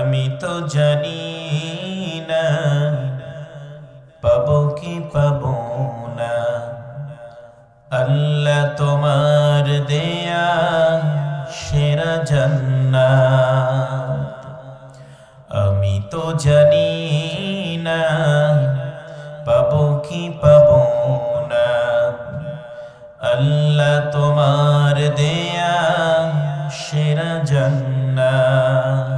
আমি তো জানি না পাবো কি পাবো না, আল্লাহ তোমার দেয়া সেরা জান্নাত। আমি তো জানি না পাবো কি পাবো না, আল্লাহ তোমার দেয়া সেরা জান্নাত।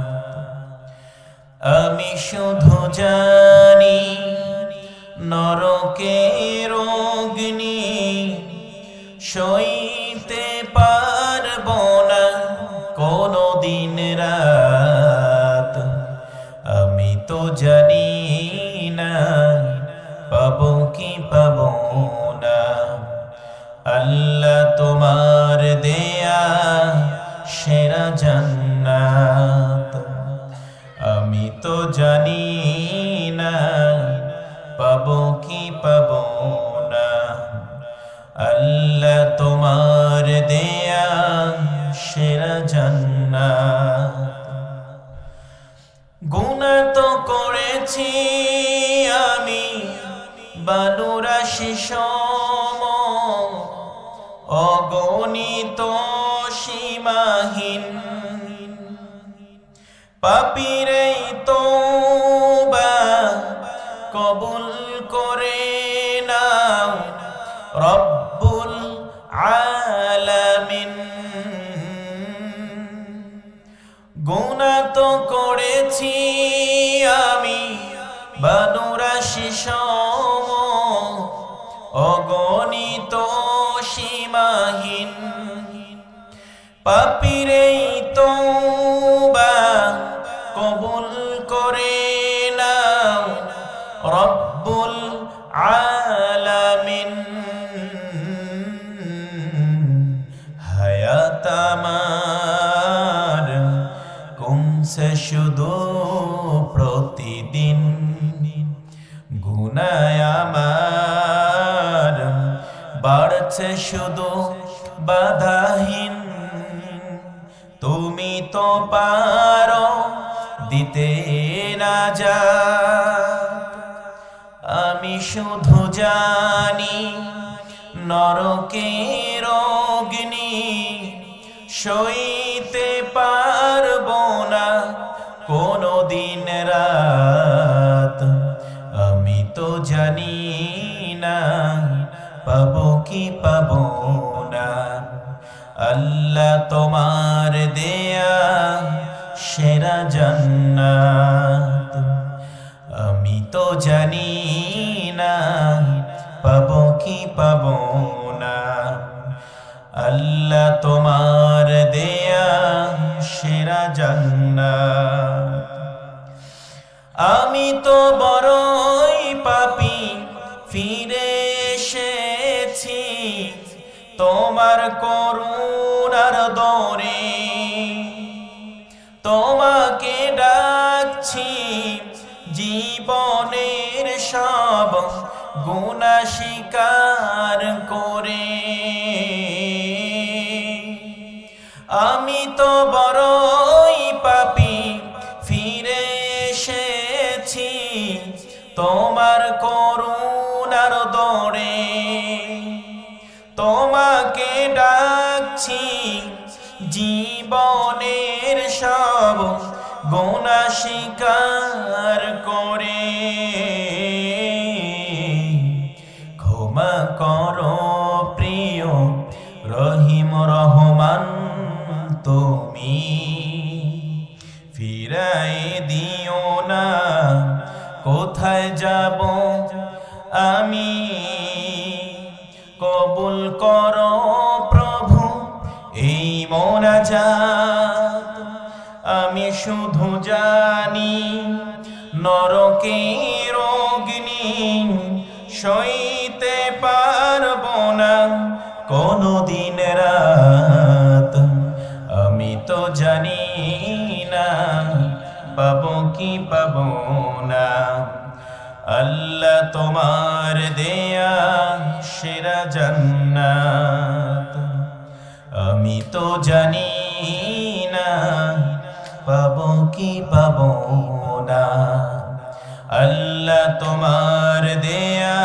আমি শুধু জানি নরকের অগ্নি সইতে পারবো না কোনো দিন রাত। আমি তো জানি না পাবো কি পাবো না, আল্লাহ তোমার দেয়া সেরা জান্নাত। আমি তো জানি না পাবো কি পাবো না, আল্লাহ তোমার দেয়া সেরা জান্নাত। গুনাহ তো করেছি আমি বালুরাশি সম, অগণিত সীমাহীন। পাপীর এই তওবা কবুল করে নাও রব্বুল আলামিন। গুনাহ তো করেছি আমি বালুরাশি সম, অগণিত সীমাহীন। পাপীর এই তওবা কবুল করে নাও রব্বুল আলামিন। হায়াত আমার কমছে শুধু প্রতিদিন, গুনাহ আমার বাড়ছে শুধু বাধাহীন। তুমি তো পারো দিতে না যা, আমি শুধু জানি নরকের অগ্নি সইতে পারবো না কোনো দিন রাত। আমি তো জানি না পাবো কি পাবো না, আল্লাহ তোমার দেয়া সেরা জান্নাত। আমি তো জানি না পাবো কি পাবো না, আল্লাহ তোমার দেয়া সেরা জান্নাত। আমি তো বড়ই পাপী ফিরে এসেছি তোমার করুণার দরে, তোমাকে ডাকছি জীবনের সব গুনাহ স্বীকার করে। আমি তো বড়ই পাপী ফিরে এসেছি তোমার করুণার দরে, তোমাকে ডাকছি জীবনের সব গুনাহ স্বীকার করে। ক্ষমা করো প্রিয় রহিম রহমান তুমি, ফিরাই দিও না কোথায় যাব আমি। কবুল করো প্রভু এই মোনাজাত। আমি শুধু জানি নরকের অগ্নি সইতে পারবো না কোনো দিন রাত। আমি তো জানি না পাবো কি পাবো না, আল্লাহ তোমার দেয়া সেরা জান্নাত। আমি তো জানি না পাবো কি পাবো না। আল্লাহ তোমার দেয়া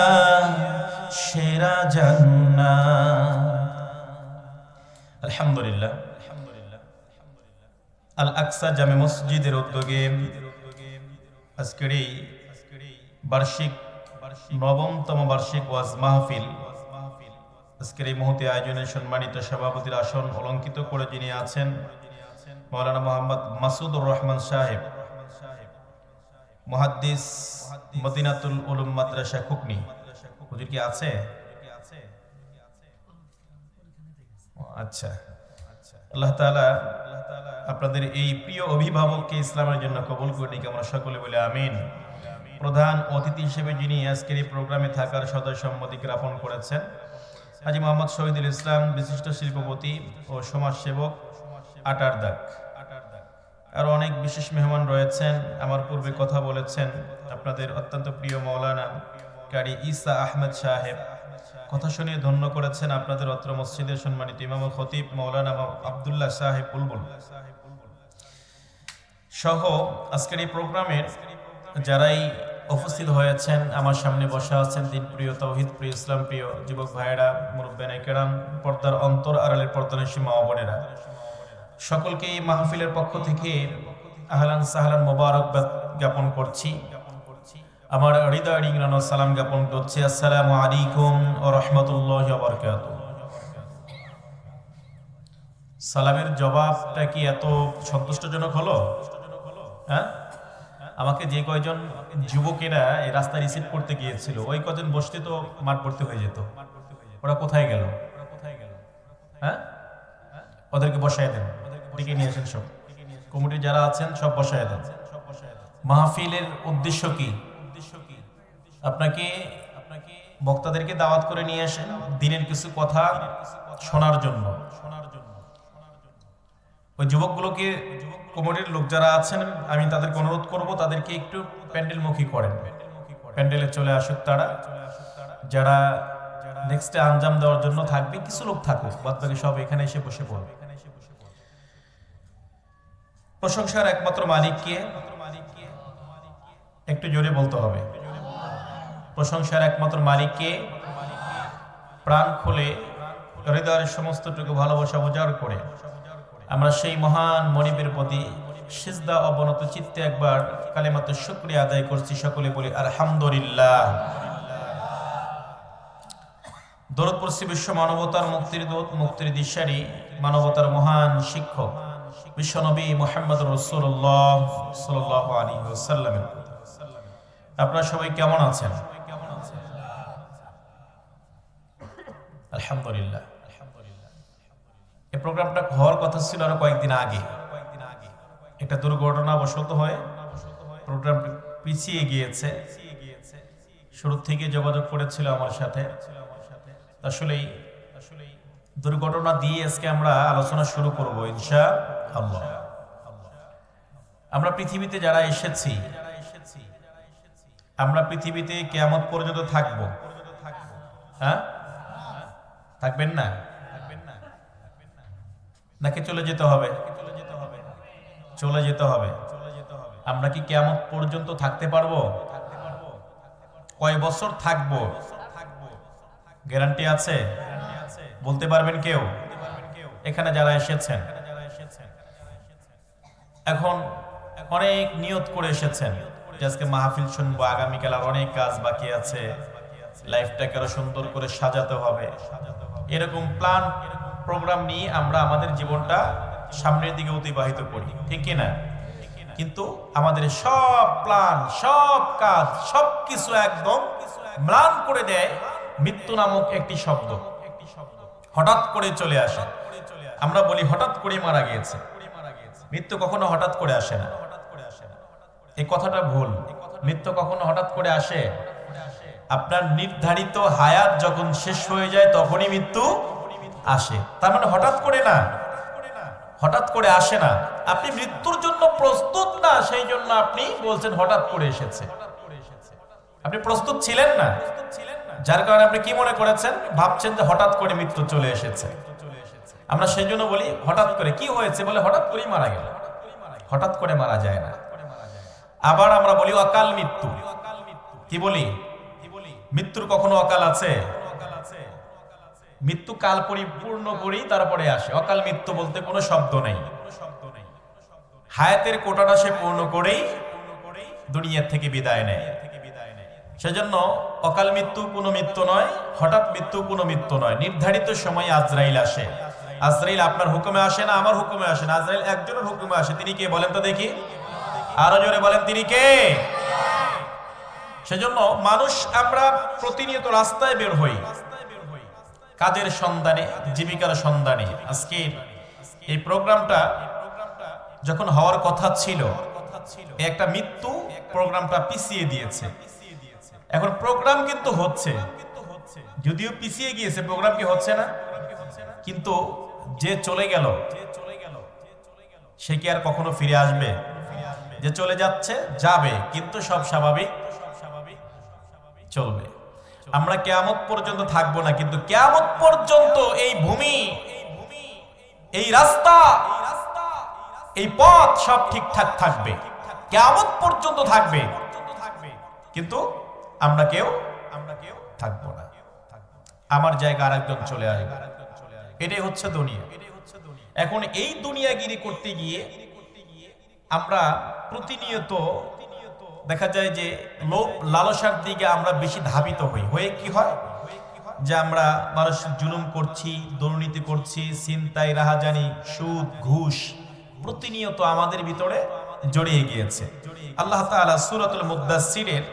সেরা জান্নাত। আলহামদুলিল্লাহ, আল আকসা জামে মসজিদের উদ্যোগে আজকের এই বার্ষিক নবমতম বার্ষিক ওয়াজ মাহফিল, আজকের এই মুহূর্তে আয়োজনের সম্মানিত সভাপতির আসন অলঙ্কিত করে যিনি আছেন মাওলানা মোহাম্মদ মাসুদুর রহমান সাহেব, মুহাদ্দিস, মদিনাতুল উলুম মাদ্রাসা খুকনি। হুজুর কি আছে? আচ্ছা, আল্লাহ তাআলা আপনাদের এই প্রিয় অভিভাবককে ইসলামের জন্য কবুল করে নিক, আমরা সকলে বলে আমিন। প্রধান অতিথি হিসেবে যিনি আজকের এই প্রোগ্রামে থাকার সদয় সম্মতি জ্ঞাপন করেছেন হাজী মোহাম্মদ শহীদুল ইসলাম, বিশিষ্ট শিল্পপতি ও সমাজসেবক, আটার দাগ। আরো অনেক বিশেষ মেহমান রয়েছেন, আমার পূর্বে কথা বলেছেন আপনাদের অত্যন্ত প্রিয় মাওলানা কারি ঈসা আহমেদ সাহেব, কথা শুনিয়ে ধন্য করেছেন আপনাদের অত্র মসজিদের সম্মানিত ইমাম ও খতিব মাওলানা আব্দুল্লাহ সাহেব বুলবুল সহ আজকের এই প্রোগ্রামের যারাই উপস্থিত হয়েছেন, আমার সামনে বসা আছেন দিন প্রিয়, তাওহীদ প্রিয়, ইসলাম প্রিয় যুবক ভাইয়েরা, মুরব্বিয়ানে কেরাম, পর্দার অন্তর আড়ালের পর্দানিশী মা ও বোনেরা, সকলকে এই মাহফিলের পক্ষ থেকে আহলান সাহলান মোবারকবাদ জ্ঞাপন করছি। আমার হৃদয় রিংরানো সালাম জ্ঞাপন করছি। আসসালামু আলাইকুম ওয়া রাহমাতুল্লাহি ওয়া বারাকাতুহু। সালামের জবাবটা কি এত সন্তুষ্টজনক হলো? হ্যাঁ, আমাকে যে কয়জন যুবকেরা এই রাস্তা রিসিভ করতে গিয়েছিল, ওই কজন বসতে তো মাঠ ভর্তি হয়ে যেত। ওরা কোথায় গেল? হ্যাঁ, ওদেরকে বসায় দেন, ডেকে নিয়ে আসেন, সব কমিটির যারা আছেন সব বসায় দেন। মাহফিলের উদ্দেশ্য কি? আপনাকে বক্তাদেরকে দাওয়াত করে নিয়ে আসেন দিনের কিছু কথা শোনার জন্য। ওই যুবকগুলোকে, কমিটির লোক যারা আছেন, আমি তাদেরকে অনুরোধ করব তাদেরকে একটু প্যান্ডেল মুখী করেন, প্যান্ডেলে চলে আসুক তারা। যারা নেক্সটে আঞ্জাম দেওয়ার জন্য থাকবে, কিছু লোক থাকুক, বাদ বাকি সব এখানে এসে বসে পড়বে। প্রশংসার একমাত্র মালিককে একটু জোরে বলতে হবে। প্রশংসার একমাত্র মালিককে প্রাণ খুলে হৃদয়ের সমস্তটুকু ভালোবাসা উজাড় করে আমরা সেই মহান মনিবের প্রতি সিজদা অবনত চিত্তে একবার কালিমাতুশ শুকরিয়া আদায় করছি। সকলে বলি আলহামদুলিল্লাহ। দরুদ পড়ছি বিশ্ব মানবতার মুক্তির দূত, মুক্তির দিশারি, মানবতার মহান শিক্ষক বিশ্বনবী মুহাম্মদ রাসূলুল্লাহ সাল্লাল্লাহু আলাইহি ওয়াসাল্লাম। আপনারা সবাই কেমন আছেন? আলহামদুলিল্লাহ। এই প্রোগ্রামটা হওয়ার কথা ছিল আরো কয়েকদিন আগে, একটা দুর্ঘটনাবশত হয়ে প্রোগ্রাম পিছিয়ে গিয়েছে। শুরু থেকে যোগাযোগ করেছিল আমার সাথে। আসলেই দুর্ঘটনা দিয়ে আজকে আমরা আলোচনা শুরু করব ইনশাআল্লাহ। আমরা পৃথিবীতে যারা এসেছি, আমরা পৃথিবীতে কিয়ামত পর্যন্ত থাকবো। হ্যাঁ, থাকবেন না নাকি চলে যেতে হবে? চলে যেতে হবে। আমরা কি কিয়ামত পর্যন্ত থাকতে পারবো? কয় বছর থাকবো গ্যারান্টি আছে? বলতে পারবেন কেউ? এখানে যারা এসেছেন, এখন অনেক নিয়ত করে এসেছেন যে আজকে মাহফিল শুনবো, আগামীকাল আর অনেক কাজ বাকি আছে, লাইফটাকে আরো সুন্দর করে সাজাতে হবে, এরকম প্ল্যান প্রোগ্রাম নিয়ে আমরা আমাদের জীবনটা সামনের দিকে অতিবাহিত করি, ঠিক কিনা? কিন্তু আমাদের সব প্ল্যান, সব কাজ, সবকিছু একদম ম্লান করে দেয় মৃত্যু নামক একটি শব্দ। হঠাৎ করে চলে আসে। আমরা বলি হঠাৎ করে মারা গিয়েছে। মৃত্যু কখনো হঠাৎ করে আসে না, এই কথাটা ভুল। মৃত্যু কখনো হঠাৎ করে আসে? আপনার নির্ধারিত হায়াত যখন শেষ হয়ে যায় তখনই মৃত্যু আসে। তার মানে হঠাৎ করে না, হঠাৎ করে আসে না। আপনি মৃত্যুর জন্য প্রস্তুত না, সেই জন্য আপনি বলছেন হঠাৎ করে এসেছে। আপনি প্রস্তুত ছিলেন না, যার কারণে আপনি কি মনে করেছেন, ভাবছেন যে হঠাৎ করে মৃত্যু চলে এসেছে। আমরা সেই জন্য বলি হঠাৎ করে। কি হয়েছে বলে হঠাৎ করেই মারা গেল। হঠাৎ করে মারা যায় না। আবার আমরা বলি অকাল মৃত্যু। কি বলি? মৃত্যুর কখনো অকাল আছে? মৃত্যু কাল পরিপূর্ণ করেই তারপরে আসে। অকাল মৃত্যু বলতে কোনো শব্দ নেই। হায়াতের কোটাটা সে পূর্ণ করেই দুনিয়া থেকে বিদায় নেয়। সেজন্য অকাল মৃত্যু কোনো মৃত্যু নয়, হঠাৎ মৃত্যু কোনো মৃত্যু নয়। নির্ধারিত সময়ে আজরাইল আসে। আজরাইল আপনার হুকুমে আসে না, আমার হুকুমে আসে না, আজরাইল একজনের হুকুমে আসে। তিনি কে বলেন তো দেখি? আরো জোরে বলেন, তিনি কে? সেজন্য মানুষ আমরা প্রতিনিয়ত রাস্তায় বের হই কাজের সন্ধানে, জীবিকার সন্ধানে। আজকে এই প্রোগ্রামটা যখন হওয়ার কথা ছিল, একটা মৃত্যু প্রোগ্রামটা পিছিয়ে দিয়েছে। এখন প্রোগ্রাম কিন্তু হচ্ছে, যদিও পিছিয়ে গিয়েছে, প্রোগ্রাম কি হচ্ছে না? কিন্তু যে চলে গেল সে কি আর কখনো ফিরে আসবে? যে চলে যাচ্ছে যাবে, কিন্তু সব স্বাভাবিক চলবে। আমরা কিয়ামত পর্যন্ত থাকবো না, কিন্তু কিয়ামত পর্যন্ত এই ভূমি, এই রাস্তা, এই পথ সব ঠিকঠাক থাকবে। কিয়ামত পর্যন্ত থাকবে, কিন্তু আমরা কেউ থাকবো না। আমার জায়গা আরেকজন চলে আসবে। এটাই হচ্ছে দুনিয়া। এখন এই দুনিয়াগিরি করতে গিয়ে আমরা প্রতিনিয়ত দেখা যায় যে লোভ লালসার দিকে আমরা বেশি ধাবিত হই। হয়ে কি হয় যে আমরা মানুষ জুলুম করছি, দুর্নীতি করছি, ছিনতাই, রাহাজানি, সুদ, ঘুষ প্রতিনিয়ত আমাদের ভিতরে জড়িয়ে গিয়েছে। আল্লাহ তাআলা সূরাতুল মুদ্দাসসিরের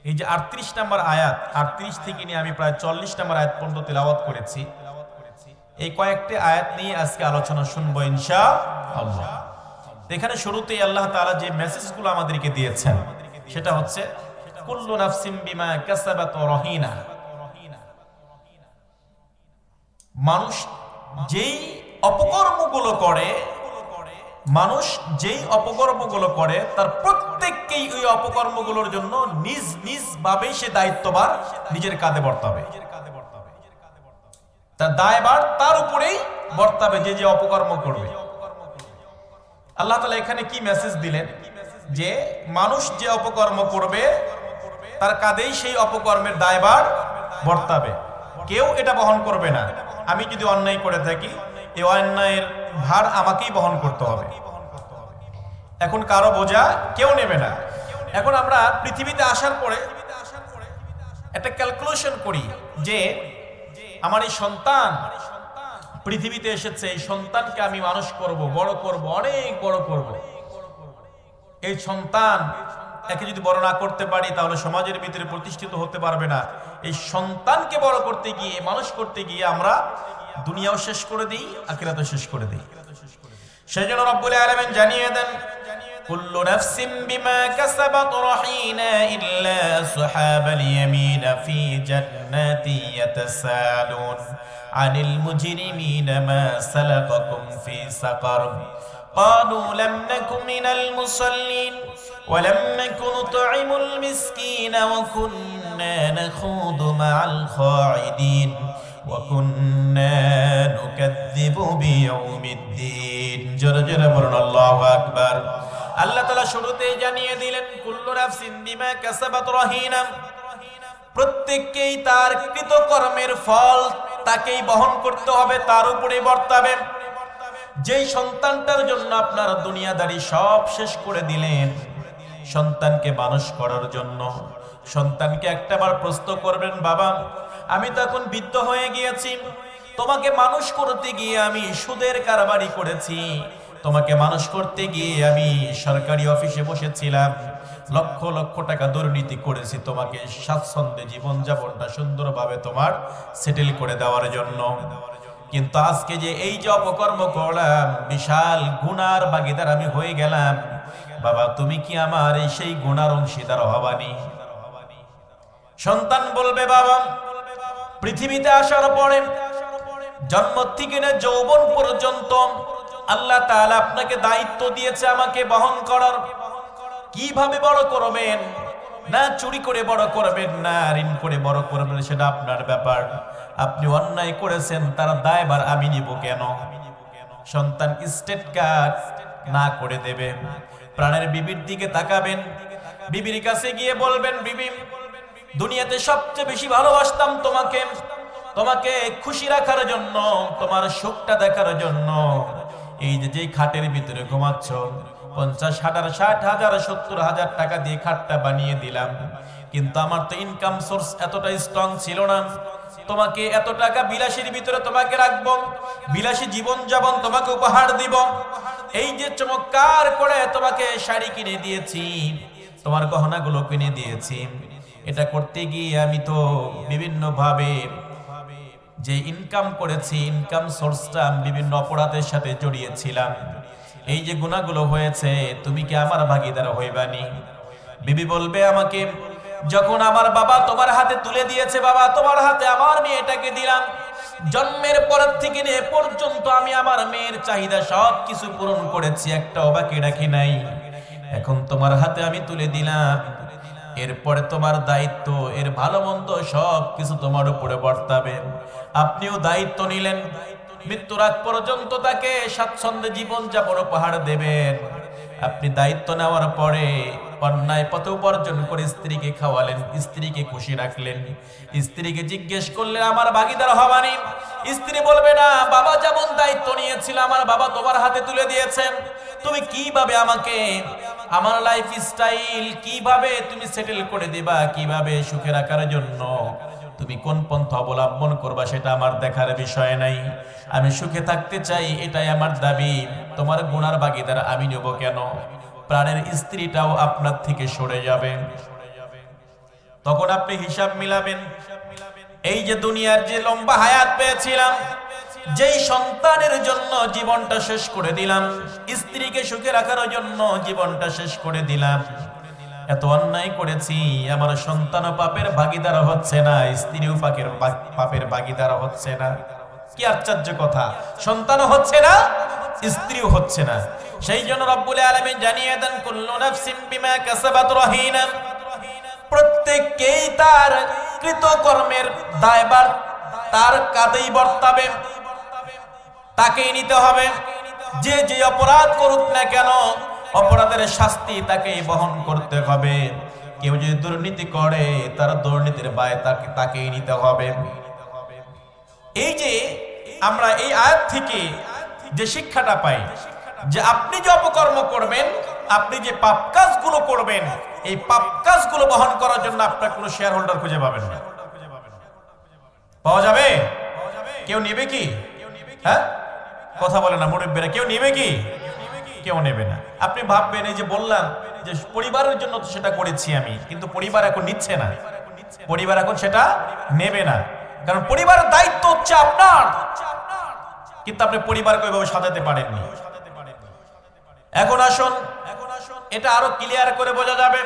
এই যে 38 নম্বর আয়াত, 38 থেকে নিয়ে আমি প্রায় 40 নম্বর আয়াত পর্যন্ত তেলাওয়াত করেছি। এই কয়েকটি আয়াত নিয়ে আজকে আলোচনা শুনবো ইনশাআল্লাহ। এখানে শুরুতেই আল্লাহ তাআলা যে মেসেজগুলো আমাদেরকে দিয়েছেন সেটা হচ্ছে কুল্লু নাফসিম বিমা কাসাবাত রহিনা। মানুষ যেই অপকর্মগুলো করে, তার প্রত্যেককেই ওই অপকর্মগুলোর জন্য নিজ নিজ ভাবে সে দায়িত্বভার নিজের কাঁধে বর্তাবে। তার দায়ভার তার উপরেই বর্তাবে, যে যে অপকর্ম করবে। আল্লাহ তাআলা এখানে কি মেসেজ দিলেন? যে মানুষ যে অপকর্ম করবে তার কাঁধেই সেই অপকর্মের দায়ভার বর্তাবে, কেউ এটা বহন করবে না। আমি যদি অন্যায় করে থাকি, এই অন্যায়ের ভার আমাকেই বহন করতে হবে। এখন কারো বোঝা কেউ নেবে না। এখন আমরা পৃথিবীতে আসার পরে একটা ক্যালকুলেশন করি যে আমার এই সন্তান পৃথিবীতে এসেছে, এই সন্তানকে আমি মানুষ করব, বড় করব, অনেক বড় করব। এই সন্তান একে যদি বড় না করতে পারি তাহলে সমাজের ভিতরে প্রতিষ্ঠিত হতে পারবে না। এই সন্তানকে বড় করতে গিয়ে, মানুষ করতে গিয়ে আমরা দুনিয়াও শেষ করে দিই, আখিরাতও শেষ করে দিই। সেজন্য রব্বুল আলামিন জানিয়ে দেন, কুল্লু নাফসিন বিমা কাসাবাত রহিনা ইল্লা আসহাবাল ইয়ামিন ফি জান্নাতি ইয়াতাসালুন আনিল মুজরিমিনা মা সালাকাকুম ফি সাকার قالوا لم نكن من المصلين ولم نكن نطعم المسكين وكنا نخوض مع الخاعدين وكنا نكذب بيوم الدين جرجر برن الله أكبر। আল্লাহ তাআলা শুরুতেই জানিয়ে দিলেন কুল্লু নাফসিন বিমা কাসাবাত রহিনা, প্রত্যেককেই তার কৃতকর্মের ফল তাকেই বহন করতে হবে, তার উপরে বর্তাবে। যেই সন্তানটার জন্য আপনার দুনিয়াদারি সব শেষ করে দিলেন, সন্তানকে মানুষ করার জন্য, সন্তানকে একটাবার প্রশ্ন করবেন, বাবা আমি তো এখন বৃদ্ধ হয়ে গিয়েছি, তোমাকে মানুষ করতে গিয়ে আমি সুদের কারবারি করেছি, তোমাকে মানুষ করতে গিয়ে আমি সরকারি অফিসে বসেছিলাম, লক্ষ লক্ষ টাকা দুর্নীতি করেছি তোমাকে স্বাচ্ছন্দ্যে জীবনযাপনটা সুন্দরভাবে তোমার সেটেল করে দেওয়ার জন্য। কিন্তু আজকে যে এই যে অপকর্ম করলাম, বিশাল গুনার ভাগীদার আমি হয়ে গেলাম, বাবা তুমি কি আমার এই সেই গুনার অংশীদার হবানি? সন্তান বলবে, বাবা পৃথিবীতে আসার পরে জন্ম থেকে যৌবন পর্যন্ত আল্লাহ তাআলা আপনাকে দায়িত্ব দিয়েছে আমাকে বহন করার। কিভাবে বড় করবেন? না চুরি করে বড় করবেন, না ঋণ করে বড় করবেন, সেটা আপনার ব্যাপার। আপনি অন্যায় করেছেন, তার দায়ভার আমি নিব কেন? সন্তান স্টেট কার্ড না করে দেবে। প্রাণের বিবির দিকে তাকাবেন, বিবির কাছে গিয়ে বলবেন, বিবি, দুনিয়াতে সবচেয়ে বেশি ভালোবাসতাম তোমাকে, তোমাকে খুশি রাখার জন্য, তোমার সুখটা দেখার জন্য। এই যে খাটের ভিতরে ঘুমাচ্ছ, 50,000, 60,000, 70,000 টাকা দিয়ে খাটটা বানিয়ে দিলাম, কিন্তু আমার তো ইনকাম সোর্স এতটা স্ট্রং ছিল না। তোমাকে এত টাকা বিলাসীর ভিতরে তোমাকে রাখবো, বিলাসী জীবন যাপন তোমাকে উপহার দিব। এই যে চমৎকার করে তোমাকে শাড়ি কিনে দিয়েছি, তোমার গহনাগুলো কিনে দিয়েছি, এটা করতে গিয়ে আমি তো বিভিন্ন ভাবে যে ইনকাম করেছি, ইনকাম সোর্সটা বিভিন্ন অপরাধের সাথে জড়িয়েছিলাম। এই যে গুনাহগুলো হয়েছে, তুমি কি আমার ভাগীদার হইবানি? বিবি বলবে আমাকে, যখন আমার বাবা তোমার হাতে তুলে দিয়েছে, বাবা তোমার হাতে আমার মেয়েটাকে দিলাম, জন্মের পর থেকে নিয়ে পর্যন্ত আমি আমার মেয়ের চাহিদা সব কিছু পূরণ করেছি, একটাও বাকি রাখি নাই। এখন তোমার হাতে আমি তুলে দিলাম, এরপরে তোমার দায়িত্ব, এর ভালো মন্দ সব কিছু তোমার উপরে বর্তাবে। আপনিও দায়িত্ব নিলেন, মৃত্যুর আগ পর্যন্ত তাকে স্বাচ্ছন্দ্যে জীবন যাপন উপহার দেবেন। আপনি দায়িত্ব নেওয়ার পরে অন্যায় পথে উপার্জন করে স্ত্রীকে খাওয়ালেন, স্ত্রীকে খুশি রাখলেন। স্ত্রীকে জিজ্ঞেস করলে আমার ভাগীদার হবানি? স্ত্রী বলবে না, বাবা যেমন দায়িত্ব নিয়েছিল আমার বাবা তোমার হাতে তুলে দিয়েছেন, তুমি কিভাবে আমাকে আমার লাইফ স্টাইল কিভাবে তুমি সেটেল করে দিবা, কিভাবে সুখে রাখার জন্য তুমি কোন পন্থা অবলম্বন করবা সেটা আমার দেখার বিষয় নাই। আমি সুখে থাকতে চাই, এটাই আমার দাবি। তোমার গুনার ভাগীদার আমি নেব কেন? প্রাণের স্ত্রীটাও আপনার থেকে সরে যাবে। তখন আপনি হিসাব মিলাবেন, এই যে দুনিয়ার যে লম্বা হায়াত পেয়েছিলাম, যেই সন্তানের জন্য জীবনটা শেষ করে দিলাম, স্ত্রীকে সুখে রাখার জন্য জীবনটা শেষ করে দিলাম, এত অন্যায় করেছি, আমার সন্তানও পাপের ভাগীদার হচ্ছে না, স্ত্রীও পাপের ভাগীদার হচ্ছে না। কি আশ্চর্য কথা! সন্তানও হচ্ছে না, স্ত্রীও হচ্ছে না। সেই জন্য রব্বুল আলামিন জানিয়ে দেন, কুল্লু নাফসিন বিমা কাসাবাত রহিনা, প্রত্যেককেই তার কৃতকর্মের দায়ভার তার কাঁধেই বর্তাবে, তাকেই নিতে হবে। যে যে অপরাধ করুক না কেন, অপরাধের শাস্তি তাকেই বহন করতে হবে। কেউ যদি দুর্নীতি করে, তার দুর্নীতির দায় তাকেই নিতে হবে। এই যে আমরা এই আয়াত থেকে যে শিক্ষাটা পাই, যে আপনি যে অপকর্ম করবেন, আপনি যে পাপ কাজগুলো করবেন, এই পাপ কাজগুলো বহন করার জন্য আপনার কোনো শেয়ার হোল্ডার খুঁজে পাবেন না। পাওয়া যাবে? কেউ নেবে কি? হ্যাঁ, কথা বলে না মুরব্বীরা, কেউ নেবে কি? কেউ নেবে না। আপনি ভাববেন, এই যে বললাম যে পরিবারের জন্য তো সেটা করেছি আমি, কিন্তু পরিবার এখন নিচ্ছে না, পরিবার এখন সেটা নেবে না, কারণ পরিবারের দায়িত্ব হচ্ছে আপনার, কিন্তু আপনি পরিবারকে ওইভাবে সাজাতে পারেননি। এখন আসুন এটা আরো ক্লিয়ার করে বোঝা যাবে।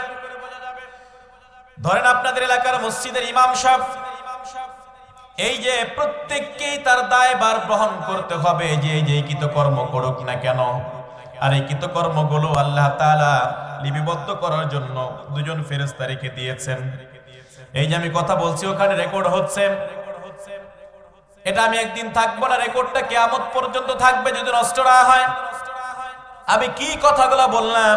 ধরেন আপনাদের এলাকার মসজিদের ইমাম সাহেব, এই যে প্রত্যেককেই তার দায়ভার বহন করতে হবে, যে যে কৃতকর্ম করুক না কেন। আর এই কৃতকর্মগুলো আল্লাহ তাআলা লিপিবদ্ধ করার জন্য দুজন ফেরেশতা রেখে দিয়েছেন। এই যে আমি কথা বলছি, ওখানে রেকর্ড হচ্ছে। এটা আমি একদিন থাকবো না, রেকর্ডটা কিয়ামত পর্যন্ত থাকবে যদি নষ্ট না হয়। আমি কি কথাগুলো বললাম,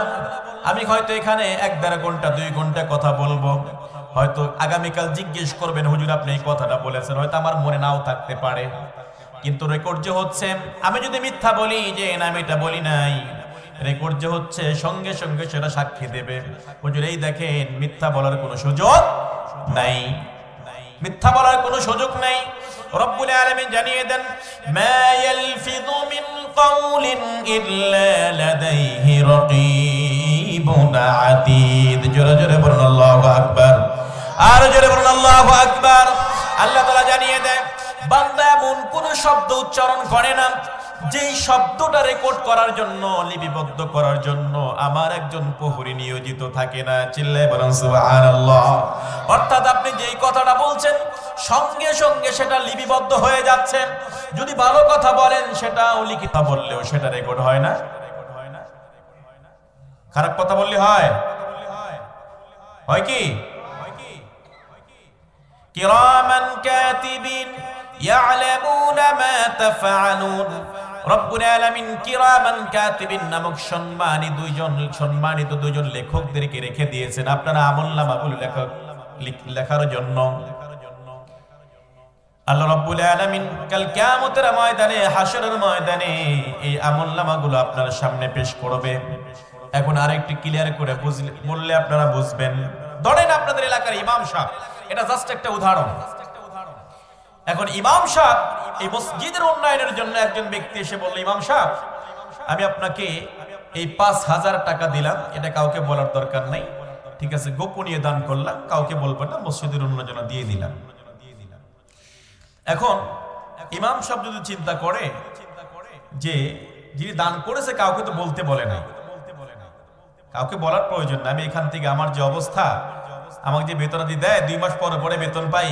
আমি হয়তো এখানে 1-1.5 ঘন্টা 2 ঘন্টা কথা বলবো, হয়তো আগামীকাল জিজ্ঞেস করবেন, হুজুর আপনি এই কথাটা বলেছেন, হয়তো আমার মনে নাও থাকতে পারে, কিন্তু রেকর্ড যে হচ্ছে, আমি যদি মিথ্যা বলি যে না আমি এটা বলি নাই, রেকর্ড যে হচ্ছে সঙ্গে সঙ্গে সেটা সাক্ষী দেবে, হুজুর এই দেখেন মিথ্যা বলার কোনো সুযোগ নাই, মিথ্যা বলার কোনো সুযোগ নাই। রব্বুল আলামিন জানিয়ে দেন, মা ইয়ালফিযু মিন কাউলিন ইল্লা লাদাইহি রাকীবুন আতীদ। জোরে জোরে বলুন আল্লাহু আকবার, আর জোরে বলুন আল্লাহু আকবার। আল্লাহ তাআলা জানিয়ে দেন, বান্দা এমন কোন শব্দ উচ্চারণ করে না যেই শব্দটা রেকর্ড করার জন্য, লিপিবদ্ধ করার জন্য আমার একজন প্রহরী নিয়োজিত থাকে না। চিল্লায়ে বলুন সুবহানাল্লাহ। অর্থাৎ আপনি যেই কথাটা বলছেন সঙ্গে সঙ্গে সেটা লিপিবদ্ধ হয়ে যাচ্ছে। যদি ভালো কথা বলেন সেটাও লিখিত, বললেও সেটা রেকর্ড হয় না। খারাপ কথা বললে হয়? হয় কি? কিরামান কাতিবিন ইয়ালামুনা মা তাফআলুন। রব্বুল আলামিন কিরামান কাতিবিন নামক সম্মানিত দুইজন লেখকদেরকে রেখে দিয়েছেন আপনারা আমলনামাগুলো লেখার জন্য। আল্লাহ রাব্বুল আলামিন কাল কিয়ামতের ময়দানে, হাসরের ময়দানে এই আমলনামাগুলো আপনার সামনে পেশ করবে। এখন আরেকটু ক্লিয়ার করে বললে আপনারা বুঝবেন। ধরেন আপনাদের এলাকার ইমাম সাহেব, এটা জাস্ট একটা উদাহরণ। এখন ইমাম সাহেব এই মসজিদের উন্নয়নের জন্য একজন ব্যক্তি এসে বলল, ইমাম সাহেব আমি আপনাকে এই 5,000 টাকা দিলাম, এটা কাউকে বলার দরকার নাই, ঠিক আছে, গোপনীয় দান করলাম, কাউকে বলবেন না, মসজিদের উন্নয়নের জন্য দিয়ে দিলাম। এখন ইমাম সাহেব যদি চিন্তা করে যে যিনি দান করেছে কাউকে তো বলতে বলে নাই, কাউকে বলার প্রয়োজন না, আমি এখান থেকে আমার যে অবস্থা, আমাকে যে বেতনাদি দেয় 2 মাস পরে পরে বেতন পাই,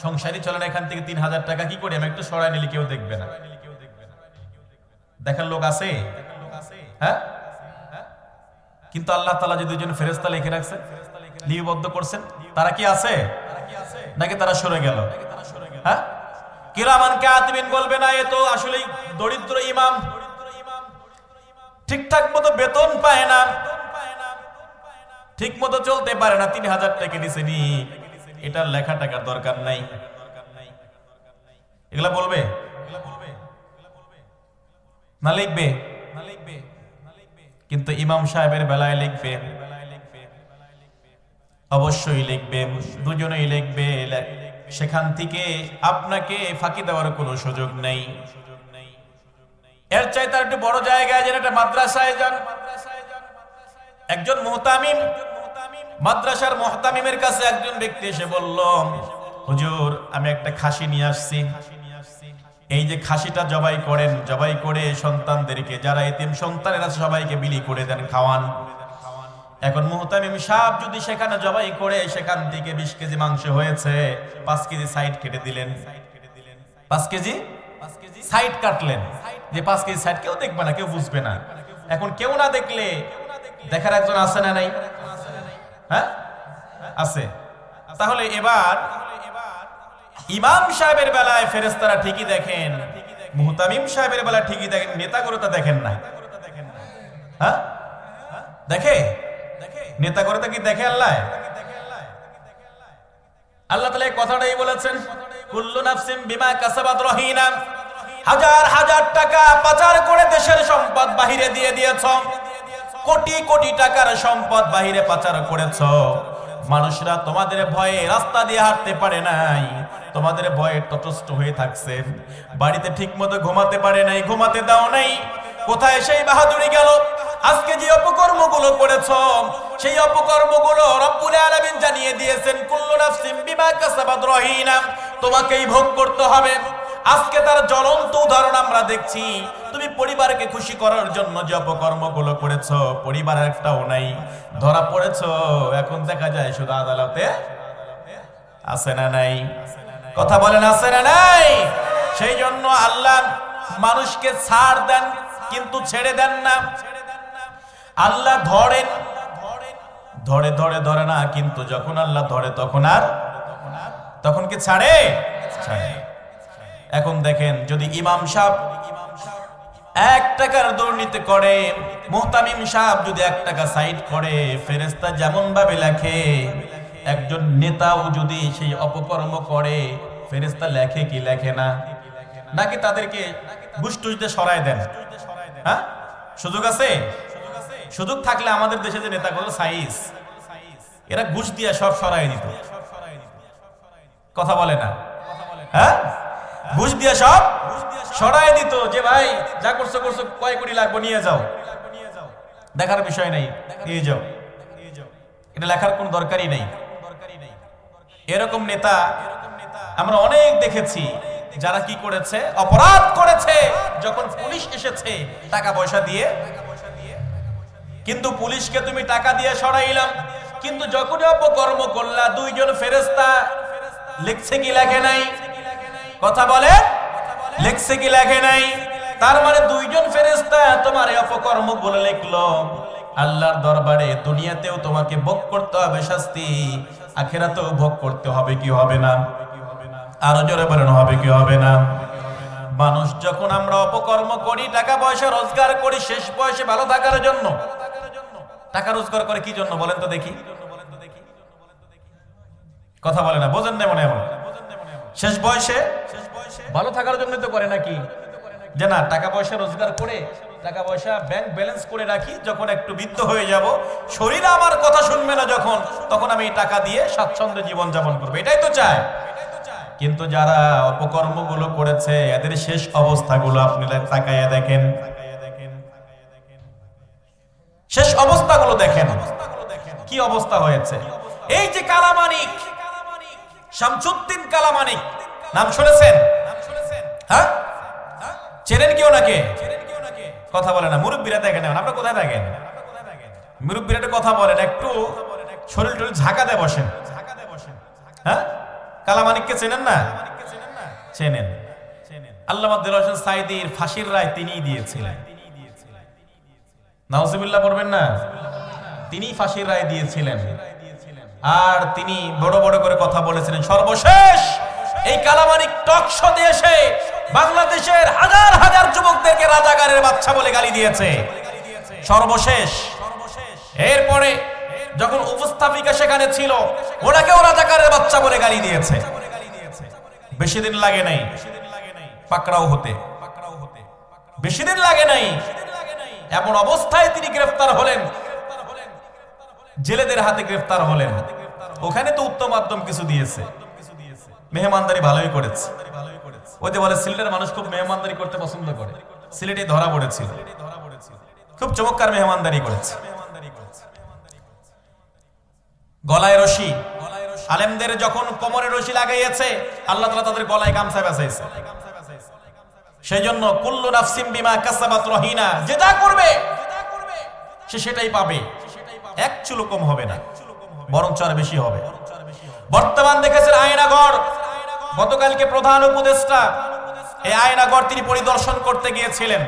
সংসারই চলে না, এখান থেকে 3,000 টাকা কি করে আমি একটু সরাই নিলে কেউ দেখবে না, দেখার লোক আছে? হ্যাঁ, কিন্তু আল্লাহ তাআলা যে দুইজন ফেরেশতা লিখে রাখছেন, লিপিবদ্ধ করছেন, তারা কি আছে নাকি তারা সরে গেল? হ্যাঁ, কিরামান কাতিবিন বলবে না, এ তো আসলে দরিদ্র ইমাম, ঠিকঠাক মতো বেতন পায় না, ঠিক মতো চলতে পারে না, 3,000 টাকা দিছে নি, এটার লেখা টাকার দরকার নাই, এগুলা বলবে না? লিখবে। কিন্তু ইমাম সাহেবের বেলায় লিখবে, অবশ্যই লিখবে, দুজনেই লিখবে। সেখান থেকে আপনাকে ফাঁকি দেওয়ার কোনো সুযোগ নেই। এর চাইতে আর একটু বড় জায়গায় যেন একটা মাদ্রাসায় যান, একজন মুহতামিম, মাদ্রাসার মুহতামিমের কাছে একজন ব্যক্তি এসে বলল, হুজুর আমি একটা খাসি নিয়ে আসছি, এই যে খাসিটা জবাই করেন, জবাই করে সন্তানদেরকে, যারা এতিম সন্তানেরা সবাইকে বিলি করে দেন, খাওয়ান। এখন মুহতামিম সাহেব যদি সেখানে জবাই করে সেখান থেকে 20 কেজি মাংস হয়েছে, 5 কেজি সাইড কেটে দিলেন, 5 কেজি সাইড কাটলেন, যে 5 কেজি সাইড কেউ দেখবে না, কেউ বুঝবে না। এখন কেউ না দেখলে দেখার একজন আছে না নাই? হ্যাঁ আছে। তাহলে এবার ইমাম সাহেবের বেলায় ফেরেশতারা ঠিকই দেখেন, মুহতামিম সাহেবের বেলায় ঠিকই দেখেন, নেতাগুলো তা দেখেন না। হ্যাঁ দেখে, নেতাগুলো তা কি দেখে? আল্লাহ তাআলা এই কথাটাই বলেছেন, কুল্লু নাফসিন বিমা কাসাবাত রহিনা, হাজার হাজার টাকা পাচার করে দেশের সম্পদ বাহিরে দিয়ে দিয়েছ, কোটি কোটি টাকার সম্পদ বাহিরে পাচার করেছ, মানুষরা তোমাদের ভয়ে রাস্তা দিয়ে হাঁটতে পারে নাই, তোমাদের ভয়ে তটস্থ হয়ে থাকছে, বাড়িতে ঠিকমতো ঘুমাতে পারে নাই, ঘুমাতে দাও নাই। কোথায় সেই বাহাদুরি গেল? আজকে যে অপকর্মগুলো করেছো, সেই অপকর্মগুলো রব্বুল আলামিন জানিয়ে দিয়েছেন, কুল্লু নাফসিন বিমা কাসাবাত রহিনা, তোমাকেই ভোগ করতে হবে। আজকে তার জ্বলন্ত উদাহরণ আমরা দেখছি। তুমি পরিবারকে খুশি করার জন্য যে অপকর্মগুলো করেছো, পরিবারের একটাও নাই, ধরা পড়েছো। এখন দেখা যায় শুধু আদালতে, আছে না নাই? কথা বলেন, আছে না নাই? সেই জন্য আল্লাহ মানুষকে ছাড় দেন কিন্তু ছেড়ে দেন না। আল্লাহ ধরেন, ধরে ধরে ধরে না, কিন্তু যখন আল্লাহ ধরে তখন কি ছাড়ে? এখন দেখেন, যদি ইমাম সাহেব 1 টাকার দুর্নীতি করে, মুহতামিম সাহেব যদি 1 টাকা সাইড করে, ফেরেশতা যেমন ভাবে লেখে, একজন নেতাও যদি সেই অপকর্ম করে, ফেরেশতা লেখে কি লেখে না? নাকি তাদেরকে ঘুষ-টুস সরায় দেন? হ্যাঁ, সুযোগ আছে? সুযোগ থাকলে আমাদের দেশে যে নেতাগুলো সাইজ, এরা ঘুষ দিয়ে সব সরাই দিত। কথা বলে না? হ্যাঁ, ঘুষ দিয়ে সব সরাই দিত, যে ভাই যা করছো কয় কোটি লাগবে, নিয়ে যাও, দেখার বিষয় নাই, নিয়ে যাও, এটা লেখার কোন দরকারই নাই। এরকম নেতা আমরা অনেক দেখেছি, যারা কি করেছে, অপরাধ করেছে, যখন পুলিশ এসেছে টাকা পয়সা দিয়ে, কিন্তু পুলিশকে তুমি টাকা দিয়ে সরাইলাম, কিন্তু যখনই অপকর্ম করলা, 2 জন ফেরেশতা লিখছে কি লেখে নাই? কথা বলে, লিখছে কি লেখে নাই? তার মানে 2 জন ফেরেশতা তোমার এই অপকর্ম গুলো লিখলো। আল্লাহর দরবারে দুনিয়াতেও তোমাকে ভোগ করতে হবে শাস্তি, আখিরাতেও ভোগ করতে হবে, কি হবে না? আরো জোরে বলেন, হবে কি হবে না? মানুষ যখন আমরা অপকর্ম করি, টাকা পয়সা রোজগার করি শেষ বয়সে ভালো থাকার জন্য, টাকা রোজগার করে কি জন্য বলেন তো দেখি? কথা বলে না, বোঝেন না মনে হয়। শেষ বয়সে ভালো থাকার জন্য তো করে নাকি? যে না, টাকা পয়সা রোজগার করে টাকা পয়সা ব্যাংক ব্যালেন্স করে রাখি, যখন একটু বৃদ্ধ হয়ে যাব, শরীর আমার কথা শুনবে না যখন, তখন আমি এই টাকা দিয়ে স্বাচ্ছন্দ্যে জীবন যাপন করবো, এটাই তো চায়। কিন্তু যারা অপকর্মগুলো করেছে এদের শেষ অবস্থাগুলো আপনি তাকায়া দেখেন, শেষ অবস্থাগুলো দেখেন কি অবস্থা হয়েছে। এই যে কালামানিক, শামসুদ্দিন কালামানিক নাম শুনেছেন? হ্যাঁ, চেনেন কি ওনাকে? কথা বলে না, মুরব্বীরা দেখেন। আপনারা কোথায় থাকেন? মুরব্বীরা একটু কথা বলেন, একটু শরীর টরীর ঝাঁকা দিয়ে বসেন। হ্যাঁ, কালামানিককে চেনেন না? চেনেন। আল্লামা দেলোয়ার হোসেন সাঈদীর ফাঁসির রায় তিনিই দিয়েছিলেন। নাউজুবিল্লাহ পড়বেন না? তিনি ফাঁসির রায় দিয়েছিলেন। আর তিনি বড় বড় করে কথা বলেছিলেন। সর্বশেষ এই কালামানিক টক শোতে এসে বাংলাদেশের হাজার হাজার যুবকদেরকে রাজাকারের বাচ্চা বলে গালি দিয়েছে। সর্বশেষ এরপরে যখন উপস্থাপিকা সেখানে ছিল, ওনাকেও রাজাকারের বাচ্চা বলে গালি দিয়েছে। বেশি দিন লাগে নাই পাকড়াও হতে, বেশি দিন লাগে নাই। এমন অবস্থায় তিনি গ্রেফতার হলেন, জেলেদের হাতে গ্রেফতার হলেন। ওখানে তো উত্তম মাধ্যম কিছু দিয়েছে, মেহমানদারি ভালোই করেছে। ওই যে বলে সিলেটের মানুষ খুব মেহমানদারি করতে পছন্দ করে, সিলেটে ধরা পড়েছিল, খুব চমৎকার মেহমানদারি করেছে। গলায় রশি, আলেমদের যখন কোমরে রশি লাগাইয়েছে, আল্লাহ তাআলা তাদের গলায় গামছা বেঁধেছে। সেই জন্য কুল্লু নাফসিম বিমা কাসাবাত রহিনা, যে যা করবে সে সেটাই পাবে, এক চুলো কম হবে না, বরং আর বেশি হবে। বর্তমান দেখেছেন আয়নাঘর, গতকালকে প্রধান উপদেষ্টা এই আয়নাঘর তিনি পরিদর্শন করতে গিয়েছিলেন।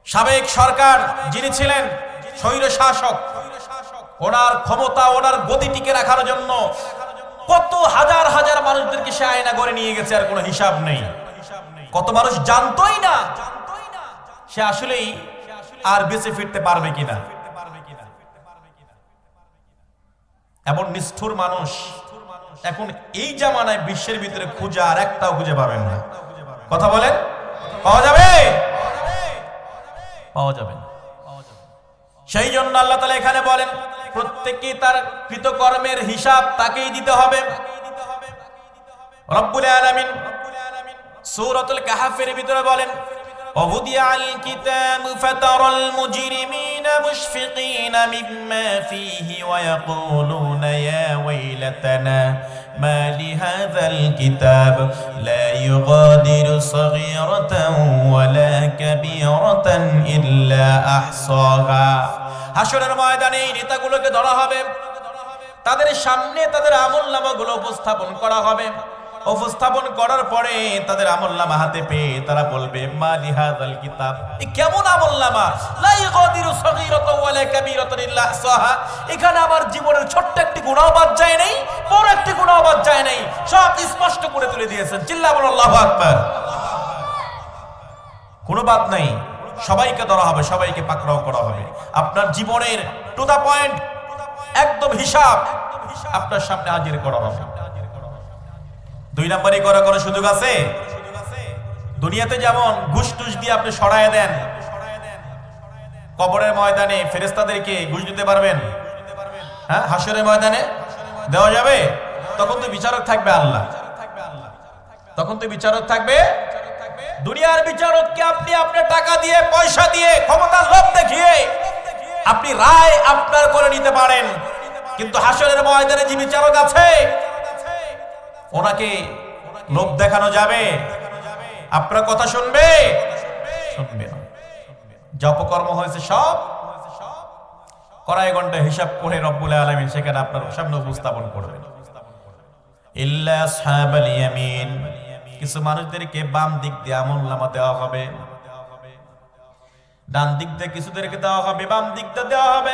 সাবেক সরকার যিনি ছিলেন স্বৈর শাসক, ওনার ক্ষমতা, ওনার গতি টিকে রাখার জন্য কত হাজার হাজার মানুষদেরকে সে আয়নাঘরে নিয়ে গেছে, আর কোনো হিসাব নেই। কত মানুষ জানতোই না সে আসলেই আর বেঁচে ফিরতে পারবে কিনা। এমন নিষ্ঠুর মানুষ এখন এই জামানায় বিশ্বের ভিতরে খুঁজে আর একটাও খুঁজে পাবেন না। কথা বলেন, পাওয়া যাবে? পাওয়া যাবে না। সেই জন্য আল্লাহ তাআলা এখানে বলেন প্রত্যেককে তার কৃতকর্মের হিসাব তাকেই দিতে হবে। রব্বুল আলামিন সূরাতুল কাহফের ভিতরে বলেন وَوُضِعَ الْكِتَابُ فَتَرَى الْمُجْرِمِينَ مُشْفِقِينَ مِمَّا فِيهِ وَيَقُولُونَ يَا وَيْلَتَنَا مَا لِهَذَا الْكِتَابِ لَا يُغَادِرُ صَغِيرَةً وَلَا كَبِيرَةً إِلَّا أَحْصَاهَا। হাশরের ময়দানে এই নেতাগুলোকে ধরা হবে, তাদের সামনে তাদের আমলনামাগুলো উপস্থাপন করা হবে। উপস্থাপন করার পরে তাদের আমলনামা হাতে পেয়ে তারা বলবে মা লিহাযাল কিতাব, এই কেমন আমলনামা, লা ইগাদিরু সগীরাতাও ওয়ালা কাবীরাতান ইল্লা আহসাহা। এখানে আমার জীবনের ছোট্ট একটি গুনাহ বাদ যায় নাই, বড় একটি গুনাহ বাদ যায় নাই, সব স্পষ্ট করে তুলে দিয়েছেন। চিল্লা বলো আল্লাহু আকবার। কোনো বাদ নাই, সবাইকে ধরা হবে, সবাইকে পাকড়াও করা হবে। আপনার জীবনের টু দা পয়েন্ট একদম হিসাব আপনার সামনে হাজির করা হবে। দুই নম্বরই করার কোনো সুযোগ আছে? দুনিয়াতে যেমন ঘুষ টুস দিয়ে আপনি সরায় দেন, কবরের ময়দানে ফেরেশতাদেরকে ঘুষ দিতে পারবেন? হ্যাঁ, হাশরের ময়দানে দেওয়া যাবে? তখন তো বিচারক থাকবে আল্লাহ, তখন তো বিচারক থাকবে। দুনিয়ার বিচারককে আপনি আপনার টাকা দিয়ে, পয়সা দিয়ে, ক্ষমতার লোভ দেখিয়ে আপনি রায় আপনার করে নিতে পারেন, কিন্তু হাশরের ময়দানে যে বিচারক আছে ওনাকে লোভ দেখানো যাবে? আপনার কথা শুনবে? শুনবে না। যা অপকর্ম হয়েছে সব কড়াই ঘন্টা হিসাব করে রব্বুল আলামিন সেখানে আপনার সামনে উপস্থাপন করবেন। ইল্লা আসহাবাল ইয়ামিন, কিছু মানুষদেরকে বাম দিক দিয়ে আমলনামা দেওয়া হবে, ডান দিক দিয়ে কিছুদেরকে দেওয়া হবে, বাম দিক দিয়ে দেওয়া হবে।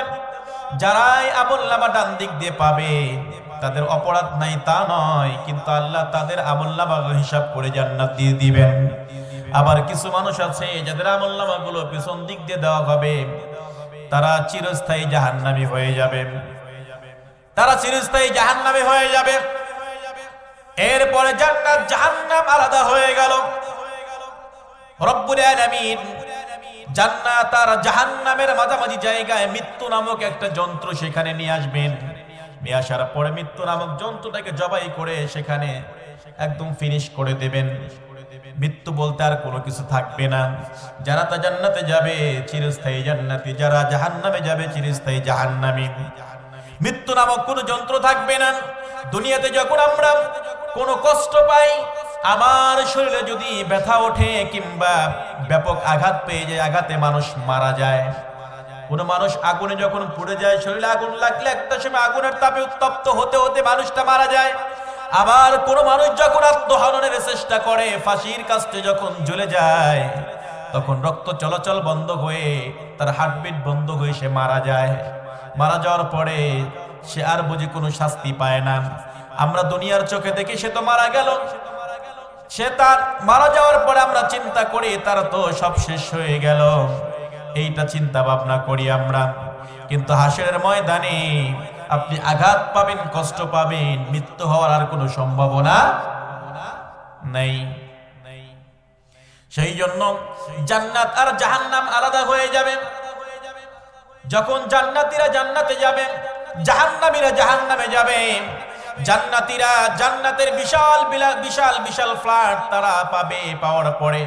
যারাই আমলনামা ডান দিক দিয়ে পাবে তাদের অপরাধ নাই তা নয়, কিন্তু আল্লাহ তাদের আমলনামা হিসাব করে জান্নাত দিয়ে দিবেন। আবার কিছু মানুষ আছে যাদের আমলনামাগুলো পিছন দিক দিয়ে দেওয়া হবে, তারা চিরস্থায়ী জাহান্নামী হয়ে যাবে, তারা চিরস্থায়ী জাহান্নামী হয়ে যাবে। এরপরে জান্নাত জাহান্নাম আলাদা হয়ে গেল। রব্বুল আলামিন জান্নাত আর জাহান্নামের মাঝামাঝি জায়গায় মৃত্যু নামক একটা যন্ত্র সেখানে নিয়ে আসবেন। নিয়ে আসার পরে মৃত্যু নামক যন্ত্রটাকে জবাই করে সেখানে একদম ফিনিশ করে দেবেন। মৃত্যু বলতে আর কোনো কিছু থাকবে না। যারা তা জান্নাতে যাবে চিরস্থায়ী জান্নাতি, যারা জাহান্নামে যাবে চিরস্থায়ী জাহান্নামী। মৃত্যু নামক কোনো যন্ত্র থাকবে না। দুনিয়াতে যখন আমরা কোনো কষ্ট পাই, আমার শরীরে যদি ব্যথা ওঠে কিংবা ব্যাপক আঘাত পেয়ে যায়, আঘাতে মানুষ মারা যায়। কোন মানুষ আগুনে যখন পুড়ে যায়, শরীরে আগুন লাগলে একটা সময় আগুনের তাপে উত্তপ্ত হতে হতে মানুষটা মারা যায়। আবার কোন মানুষ যখন আত্মহননের চেষ্টা করে, ফাঁসির কাস্টে যখন জ্বলে যায়, তখন রক্ত চলাচল বন্ধ হয়ে তার হার্টবিট বন্ধ হয়ে সে মারা যায়। মারা যাওয়ার পরে সে আর বুঝি কোনো শাস্তি পায় না। আমরা দুনিয়ার চোখে দেখি সে তো মারা গেল, সে তার মারা যাওয়ার পরে আমরা চিন্তা করি তার তো সব শেষ হয়ে গেল, এইটা চিন্তা ভাবনা করি আমরা। কিন্তু হাসরের ময়দানে আপনি আঘাত পাবেন, কষ্ট পাবেন, মৃত্যু হওয়ার আর কোনো সম্ভাবনা নেই। সেই জন্য জান্নাত আর জাহান্নাম আলাদা হয়ে যাবে। যখন জান্নাতীরা জান্নাতে যাবে, জাহান্নামীরা জাহান্নামে যাবে। জান্নাতীরা জান্নাতের বিশাল বিশাল বিশাল ফ্ল্যাট তারা পাবে। পাওয়ার পরে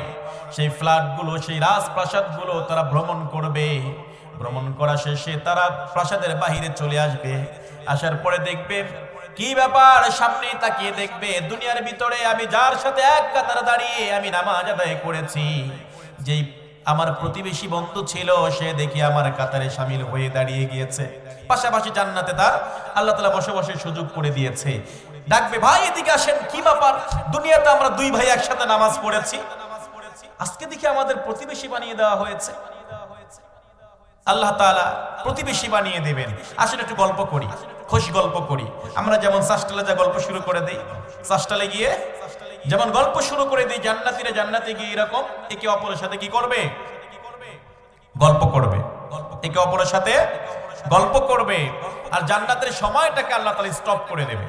সেই ফ্ল্যাটগুলো, সেই রাজপ্রাসাদগুলো তারা ভ্রমণ করবে। ভ্রমণ করা শেষে তারা প্রাসাদের বাহিরে চলে আসবে। আসার পরে দেখবে কি ব্যাপার, সামনে তাকিয়ে দেখবে দুনিয়ার ভিতরে আমি যার সাথে এক কাতারে দাঁড়িয়ে আমি নামাজ আদায় করেছি, যেই আমার প্রতিবেশী বন্ধু ছিল সে দেখি আমার কাতারে শামিল হয়ে দাঁড়িয়ে গিয়েছে। পাশাপাশি জান্নাতে তার আল্লাহ তাআলা বসে বসে সুযোগ করে দিয়েছে। ডাকবে, ভাই এদিকে আসেন, কি ব্যাপার, দুনিয়াতে আমরা দুই ভাই একসাথে নামাজ পড়েছি, আজকে দেখি আমাদের প্রতিবেশী বানিয়ে দেওয়া হয়েছে। আল্লাহ তাআলা প্রতিবেশী বানিয়ে দেবেন। আসলে একটু গল্প করি, খুশি গল্প করি। আমরা যেমন চাষটালে যা গল্প শুরু করে দেই, চাষটালে গিয়ে যেমন গল্প শুরু করে দিই, জান্নাতীরা জান্নাতে গিয়ে এরকম একে অপরের সাথে কি করবে, গল্প করবে, একে অপরের সাথে গল্প করবে। আর জান্নাতের সময়টাকে আল্লাহ তাআলা স্টপ করে দেবে।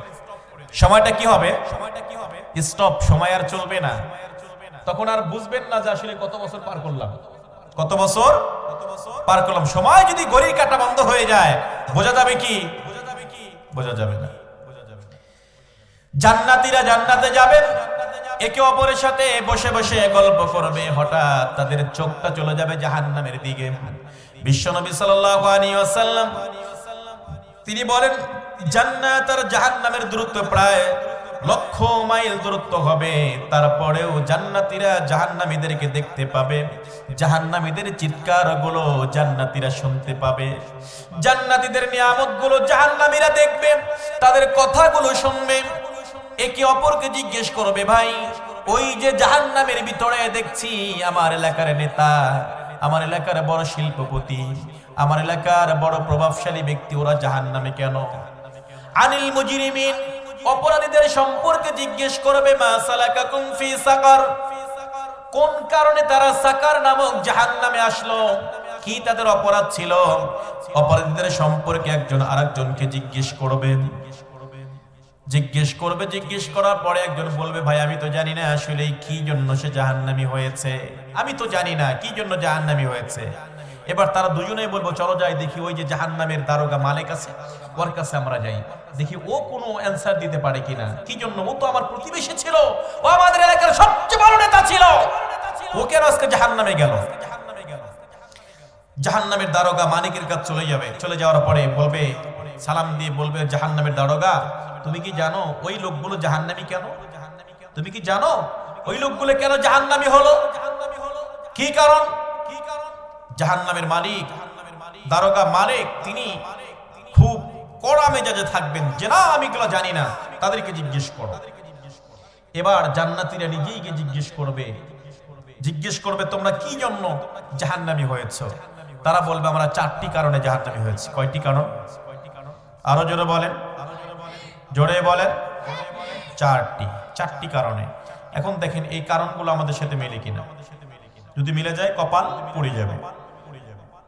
সময়টা কি হবে, স্টপ, সময় আর চলবে না। তখন আর বুঝবেন না যে আসলে কত বছর পার করলাম, কত বছর পার করলাম। সময় যদি ঘড়ির কাঁটা বন্ধ হয়ে যায়, বোঝা যাবে কি, বোঝা যাবে না। জান্নাতীরা জান্নাতে যাবেন, একে অপরের সাথে বসে বসে গল্প করবে। হঠাৎ তাদের চোখটা চলে যাবে জাহান্নামের দিকে। বিশ্বনবী সাল্লাল্লাহু আলাইহি ওয়াসাল্লাম তিনি বলেন, জান্নাত আর জাহান্নামের দূরত্ব প্রায় 1,00,000 মাইল দূরত্ব হবে। তারপরেও জান্নাতীরা জাহান্নামীদেরকে দেখতে পাবে, জাহান্নামীদের চিৎকার গুলো জান্নাতীরা শুনতে পাবে, জান্নাতীদের নিয়ামত গুলো জাহান্নামীরা দেখবে, তাদের কথাগুলো শুনবে। একে অপরকে জিজ্ঞেস করবে, ভাই ওই যে জাহান্নামের ভিতরে দেখছি আমার এলাকার নেতা, আমার এলাকার বড় শিল্পপতি, আমার এলাকার বড় প্রভাবশালী ব্যক্তি, ওরা জাহান্নামে কেন? আনিল মুজরিমিন, অপরাধীদের সম্পর্কে জিজ্ঞেস করবে, মা সালাকাকুম ফি সাকার, কোন কারণে তারা সাকার নামক জাহান্নামে আসলো, কি তাদের অপরাধ ছিল? অপরাধীদের সম্পর্কে একজন আরেকজনকে জিজ্ঞেস করবে। জিজ্ঞেস করার পরে একজন বলবে, ভাই আমি তো জানি না আসলে কি জন্য সে জাহান্নামী হয়েছে, আমি তো জানি না কি জন্য জাহান্নামী হয়েছে। এবার তারা দুজনেই বলবো, চলো যাই দেখি, ওই যে জাহান্নামের দারোগা মালিক আছে, ওর কাছে আমরা যাই, দেখি ও কোনো অ্যানসার দিতে পারে কিনা। কি জন্য? ও তো আমার প্রতিবেশী ছিল, ও আমাদের এলাকার সবচেয়ে বড় নেতা ছিল, ও কেন আজকে জাহান্নামে গেল? জাহান্নামের দারোগা মালিকের কাছে চলে যাবে। চলে যাওয়ার পরে বলবে, সালাম দিয়ে বলবে, জাহান্নামের দারোগা তুমি কি জানো ওই লোকগুলো জাহান্নামী কেন? তুমি কি জানো ওই লোকগুলো কেন জাহান্নামী হলো? কি কারণ? জাহান্নামের মালিক, দারোগা মালিক, তিনি খুব কড়া মেজাজে থাকবেন যে না আমি এগুলো জানি না, তাদেরকে জিজ্ঞেস করো। এবার জান্নাতীরা নিজেই গিয়ে জিজ্ঞেস করবে তোমরা কি জন্য জাহান্নামী হয়েছো? তারা বলবে আমরা 4টি কারণে জাহান্নামী হয়েছি। কয়টি কারণ? আরো জোরে বলেন। জোরে বলেন। চারটি কারণে। এখন দেখেন এই কারণগুলো আমাদের সাথে মেলে কিনা। যদি মিলে যায় কপাল পুড়ে যাবে,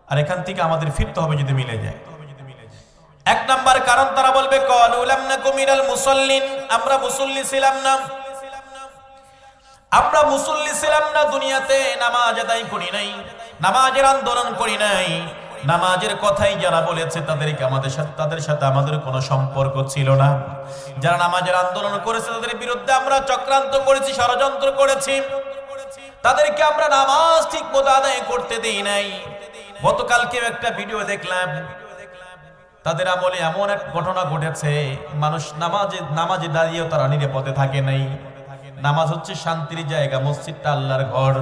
আর এখান থেকে আমাদের ফিরতে হবে যদি মিলে যায়। এক নাম্বার কারণ তারা বলবে ক্বালু লাম নাকু মিনাল মুসাল্লিন, আমরা মুসল্লি ছিলাম না, আমরা মুসল্লি ছিলাম না, দুনিয়াতে নামাজ আদায় করি নাই, নামাজের আন্দোলন করি নাই, নামাজের কথাই যারা বলেছে তাদের সাথে আমাদের কোনো সম্পর্ক ছিল না। যারা নামাজের আন্দোলন করেছে তাদের বিরুদ্ধে আমরা চক্রান্ত করেছি, ষড়যন্ত্র করেছি, তাদেরকে আমরা নামাজ ঠিক মতো আদায় করতে দেই নাই। গতকালকে একটা ভিডিও দেখলাম, তাদের আমলে এমন এক ঘটনা ঘটেছে, মানুষ নামাজে দাঁড়িয়েও তারা নিরাপদে থাকে নাই। নামাজ হচ্ছে শান্তির জায়গা, মসজিদটা আল্লাহর ঘর,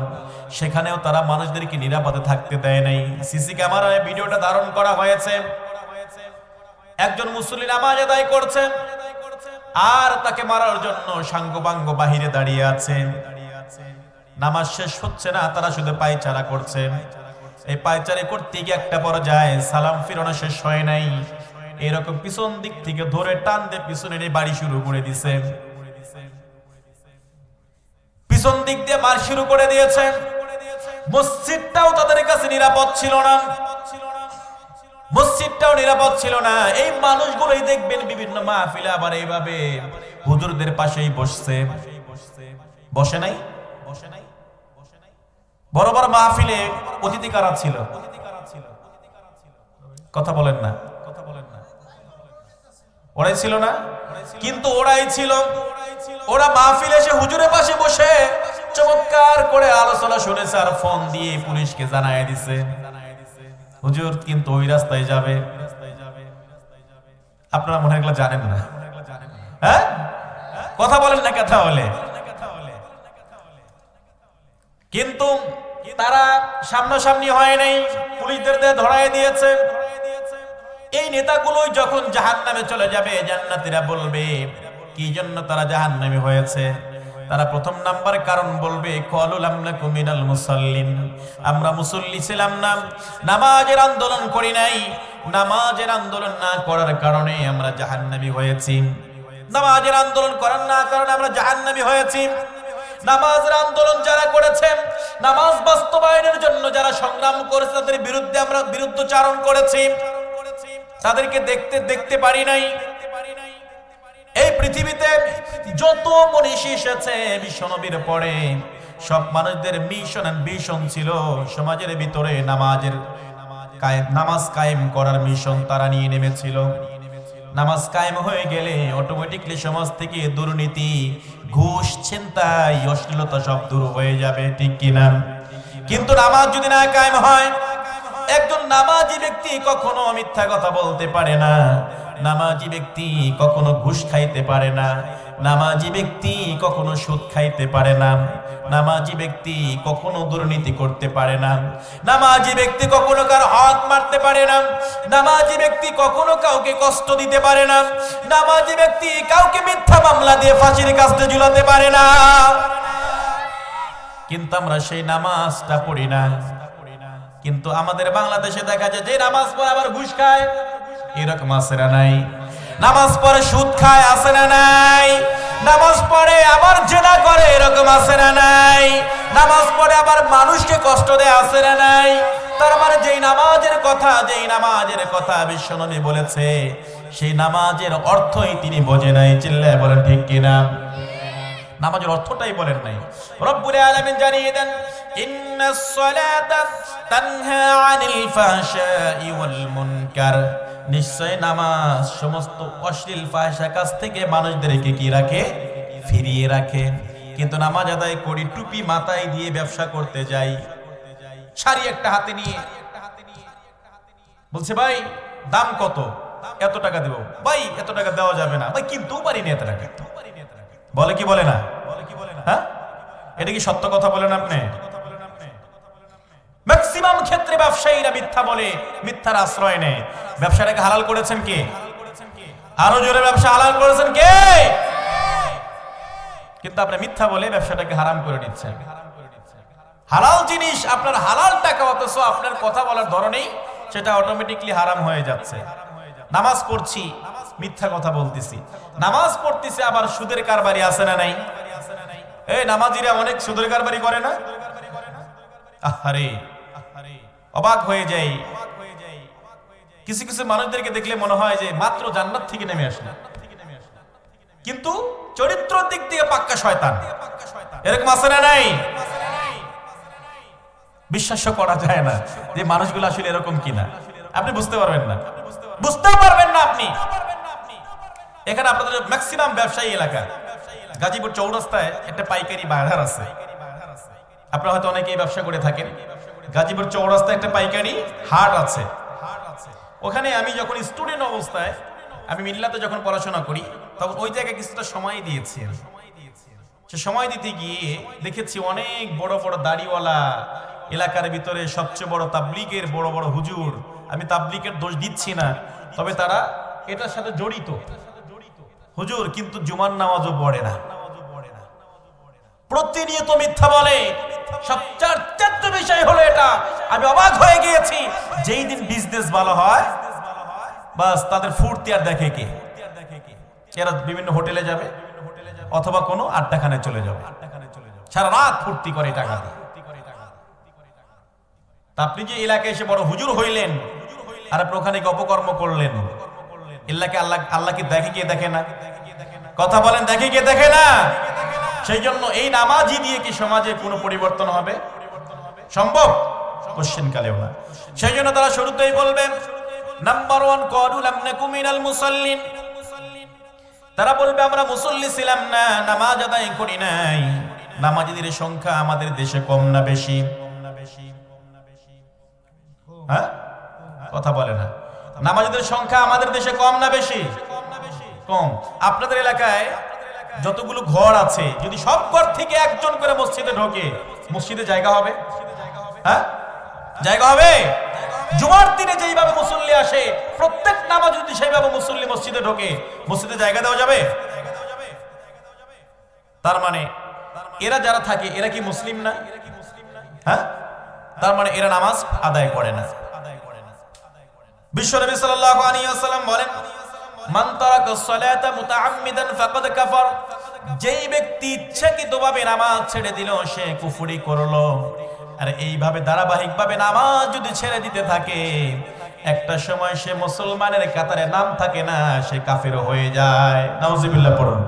সেখানেও তারা মানুষদেরকে নিরাপদে থাকতে দেয় নাই। সিসি ক্যামেরায় ভিডিওটা ধারণ করা হয়েছে। একজন মুসল্লি নামাজ আদায় করছে আর তাকে মারার জন্য সাঙ্গপাঙ্গ বাহিরে দাঁড়িয়ে আছে। নামাজ শেষ হচ্ছে না, তারা শুধু পায়চারা করছে। এই পায়চারি করতে গিয়ে একটা পর্যায়ে সালাম ফিরানো শেষ হয় নাই, এরকম পিছন দিক থেকে ধরে টান দিয়ে পিছনে বাড়ি শুরু করে দিছে, পিছন দিক দিয়ে মার শুরু করে দিয়েছে। মসজিদটাও তাদের কাছে নিরাপদ ছিল না, মসজিদটাও নিরাপদ ছিল না। এই মানুষগুলোই দেখবেন বিভিন্ন মাহফিলে আবার এইভাবে হুজুরদের পাশেই বসছে, বসে নাই। বড় বড় মাহফিলে অতিথি কারা ছিল? কথা বলেন না, ওরাই ছিল না? কিন্তু ওরাই ছিল, ওরা মাহফিলে এসে হুজুরের পাশে বসে চমৎকার করে আলোচনা শুনেছে আর ফোন দিয়ে পুলিশকে জানায় দিছে হুজুর কিন্তু ওই রাস্তায় যাবে। আপনারা মনে হয় জানেন না, হ্যাঁ? কথা বলেন না কথা বলে। কিন্তু তারা সামনাসামনি হয় নাই, পুলিশদের দিয়ে ধরায় দিয়েছে। এই নেতাগুলোই যখন জাহান্নামে চলে যাবে, জান্নাতীরা বলবে কি জন্য তারা জাহান্নামী হয়েছে? তারা প্রথম নাম্বার কারণ বলবে ক্বালু লাম নাকু মিনাল মুসাল্লিন, আমরা মুসল্লি ছিলাম না, নামাজের আন্দোলন করি নাই, নামাজের আন্দোলন না করার কারণে আমরা জাহান্নামী হয়েছি। নামাজের আন্দোলন করার না কারণে আমরা জাহান্নামী হয়েছি। নামাজের আন্দোলন যারা করেছে, নামাজ বাস্তবায়নের জন্য যারা সংগ্রাম করেছে, তাদের বিরুদ্ধে আমরা বিরুদ্ধচারণ করেছি, তাদেরকে দেখতে পারি নাই। এই পৃথিবীতে যত মনীষী এসেছে বিশ্বনবীর পরে, সব মানুষদের মিশন এন্ড ভিশন ছিল সমাজের ভিতরে নামাজ কায়েম করার মিশন তারা নিয়ে নেমেছিল। নামাজ কায়েম হয়ে গেলে অটোমেটিকলি সমাজ থেকে দুর্নীতি, ঘুষ, ছিনতাই, অশ্লীলতা সব দূর হয়ে যাবে, ঠিক কিনা? কিন্তু নামাজ যদি না কায়েম হয়, একজন নামাজি ব্যক্তি কখনো মিথ্যা কথা বলতে পারে না, নামাজি ব্যক্তি কখনো ঘুষ খাইতে পারে না, নামাজি ব্যক্তি কখনো সুদ খাইতে পারে না, নামাজি ব্যক্তি কখনো দুর্নীতি করতে পারে না, নামাজি ব্যক্তি কখনো কার হক মারতে পারে না, নামাজি ব্যক্তি কখনো কাউকে কষ্ট দিতে পারে না, নামাজি ব্যক্তি কাউকে মিথ্যা মামলা দিয়ে ফাঁসির কাস্তে ঝুলাতে পারে না। কিন্তু আমরা সেই নামাজটা পড়ি না। কিন্তু আমাদের বাংলাদেশে দেখা যায় যে নামাজ পড়ে আবার ঘুষ খায়, এরকম আছে না নাই? নামাজ পড়ে সুদ খায়, আছে না নাই? নামাজ পড়ে আবার জেনা করে, এরকম আছে না নাই? নামাজ পড়ে আবার মানুষকে কষ্ট দেয়, আছে না নাই? তার মানে যেই নামাজের কথা বিশ্বনবী বলেছে, সেই নামাজের অর্থই তিনি বোঝে নাই। চিল্লায় বলেন ঠিক কিনা? নামাজের অর্থটাই বলেন নাই। রব্বুল আলামিন জানিয়ে দেন, ইন্নাস সালাতা তানহা আনিল ফাহশাই ওয়াল মুনকার, নিশ্চয় নামাজ সমস্ত অশ্লীল ফাহশা কাজ থেকে মানুষদেরকে কি রাখে? ফিরিয়ে রাখে। কিন্তু নামাজ আদায় করি, টুপি মাথায় দিয়ে ব্যবসা করতে যাই, শাড়ি একটা হাতে নিয়ে বলছে ভাই দাম কত? এত টাকা দেব। ভাই এত টাকা দেওয়া যাবে না। ভাই কিনতেও পারি না এত টাকা। বলে কি বলে না? হ্যাঁ, এটা কি সত্য কথা বলেন আপনি? ম্যাক্সিমাম ক্ষেত্রে ব্যবসায়ীরা মিথ্যা বলে, মিথ্যার আশ্রয় নেয়। ব্যবসাটাকে হালাল করেছেন কে? আরো জোরে, ব্যবসা হালাল করেছেন কে? কিন্তু আপনি মিথ্যা বলে ব্যবসাটাকে হারাম করে দিচ্ছেন। হালাল জিনিস, আপনার হালাল টাকা, অথচ আপনার কথা বলার ধরনেই সেটা অটোমেটিকলি হারাম হয়ে যাচ্ছে। নামাজ পড়ছি, মিথ্যা কথা বলতেছি। নামাজ পড়তেছি আবার সুদের কারবারি আছে না নাই? এই নামাজিরা অনেক সুদের কারবারি করে না? আরে অবাক হয়ে যাই, কিছু কিছু মানুষদেরকে দেখলে মনে হয় যে মাত্র জান্নাত থেকে নেমে আসলো, কিন্তু চরিত্রের দিক থেকে পাক্কা শয়তান। এরকম আছে না নাই? বিশ্বাস করা যায় না যে মানুষগুলো আসলে এরকম কিনা। আপনি বুঝতে পারবেন না, বুঝতে পারবেন না আপনি। এখানে আপনাদের ম্যাক্সিমাম ব্যবসায়ী এলাকা, গাজীপুর চৌরাস্তায় একটা পাইকারি বাজার আছে, আপনারা হয়তো অনেকেই ব্যবসা করে থাকেন। গাজীপুর চৌরাস্তায় একটা পাইকারি হাট আছে। ওখানে আমি যখন স্টুডেন্ট অবস্থায়, আমি মিল্লাতে যখন পড়াশোনা করি, তখন ওই জায়গায় কিছুটা সময় দিয়েছি। সে সময় দিতে গিয়ে দেখেছি অনেক বড় বড় দাড়িওয়ালা, এলাকার ভিতরে সবচেয়ে বড় তাবলিগের বড় বড় হুজুর। আমি তাবলিগের দোষ দিচ্ছি না, তবে তারা এটার সাথে জড়িত হুজুর, কিন্তু জুমার নামাজও পড়ে না, প্রতিনিয়ত মিথ্যা বলে। সবচেয়ে আশ্চর্য বিষয় হলো এটা, আমি অবাক হয়ে গিয়েছি, যেই দিন বিজনেস ভালো হয় বাস তাদের ফুর্তি আর দেখে কে? এরা বিভিন্ন হোটেলে যাবে অথবা কোনো আড্ডাখানায় চলে যাবে, সারা রাত ফুর্তি করে টাকা দিয়ে। তা আপনি যে এলাকায় এসে বড় হুজুর হইলেন আর আপনি ওখানে অপকর্ম করলেন, এলাকায় আল্লাহ কি দেখে কে? দেখে না। কথা বলেন, দেখে কে? দেখে না। সেই জন্য এই নামাজি দিয়ে কি সমাজে কোনো পরিবর্তন হবে? সম্ভব? কোশ্চেন কালেও না। সেই জন্য তারা শুরুতেই বলবেন নাম্বার 1 ক্বালু লাম নাকু মিনাল মুসাল্লিন, তারা বলবে আমরা মুসল্লি ছিলাম না, নামাজ আদায় করি নাই। নামাজীদের সংখ্যা আমাদের দেশে কম না বেশি? হ্যাঁ, কথা বলে না। নামাজীদের সংখ্যা আমাদের দেশে কম না বেশি? কম। আপনাদের এলাকায় যতগুলো ঘর আছে, যদি সব ঘর থেকে একজন করে মসজিদে ঢোকে, মসজিদে জায়গা হবে? হ্যাঁ, জায়গা হবে? জুমার দিনে যেইভাবে মুসল্লি আসে, প্রত্যেক নামাজ যদি সেইভাবে মুসল্লি মসজিদে ঢোকে, মসজিদে জায়গা দেওয়া যাবে? তার মানে এরা যারা থাকে এরা কি মুসলিম না? হ্যাঁ, তার মানে এরা নামাজ আদায় করে না। বিশ্বনবী সাল্লাল্লাহু আলাইহি ওয়াসাল্লাম বলেন মান তারাকাস সালাতা মুতাআম্মিদান ফাকাদ কাফার, যেই ব্যক্তি ইচ্ছাকৃতভাবে নামাজ ছেড়ে দিল সে কুফরি করলো। আর এইভাবে ধারাবাহিকভাবে নামাজ যদি ছেড়ে দিতে থাকে, একটা সময় সে মুসলমানের কাতারে নাম থাকে না, সে কাফের হয়ে যায়। নাউজুবিল্লাহ পড়ুন,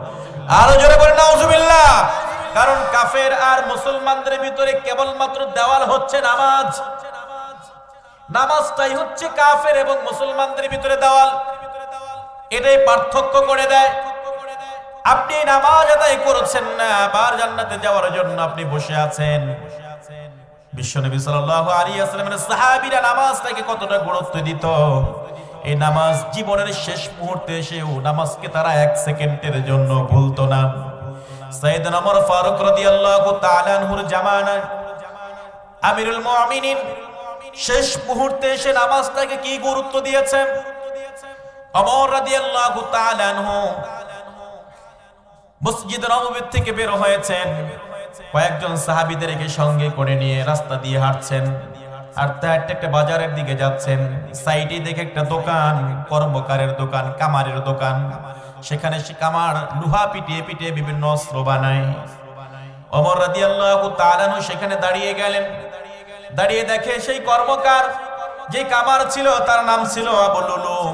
আরো জোরে বলেন নাউজুবিল্লাহ। কারণ কাফের আর মুসলমানদের ভিতরে কেবলমাত্র দেওয়াল হচ্ছে নামাজ। নামাজটাই হচ্ছে কাফের এবং মুসলমানদের ভিতরে দেওয়াল, এটাই পার্থক্য করে দেয়। আপনি নামাজ আদায় করেছেন না, আবার জান্নাতে যাওয়ার জন্য আপনি বসে আছেন। বিশ্বনবী সাল্লাল্লাহু আলাইহি ওয়াসাল্লামের সাহাবীরা নামাজটাকে কতটা গুরুত্ব দিত। এই নামাজ জীবনের শেষ মুহূর্তে এসেও নামাজকে তারা 1 সেকেন্ডের জন্য ভুলতো না। সাইয়েদনা ওমর ফারুক রাদিয়াল্লাহু তাআলা আনহুর জামানায় আমিরুল মুমিনিন শেষ মুহূর্তে এসে নামাজটাকে কি গুরুত্ব দিয়েছেন। ওমর রাদিয়াল্লাহু তাআলা আনহু মসজিদ নববী থেকে বের হয়েছেন, কয়েকজন সাহাবীদেরকে সঙ্গে করে নিয়ে রাস্তা দিয়ে হাঁটছেন, আর তার একটা বাজারের দিকে যাচ্ছেন। সাইডে দেখে একটা দোকান, কর্মকারের দোকান, কামারের দোকান। সেখানে সে কামার লোহা পিটিয়ে পিটিয়ে বিভিন্ন অস্ত্র বানায়। ওমর রাদিয়াল্লাহু তাআলা আনহু সেখানে দাঁড়িয়ে গেলেন। দাঁড়িয়ে দেখে সেই কর্মকার, যে কামার ছিল তার নাম ছিল আবু লুলুম,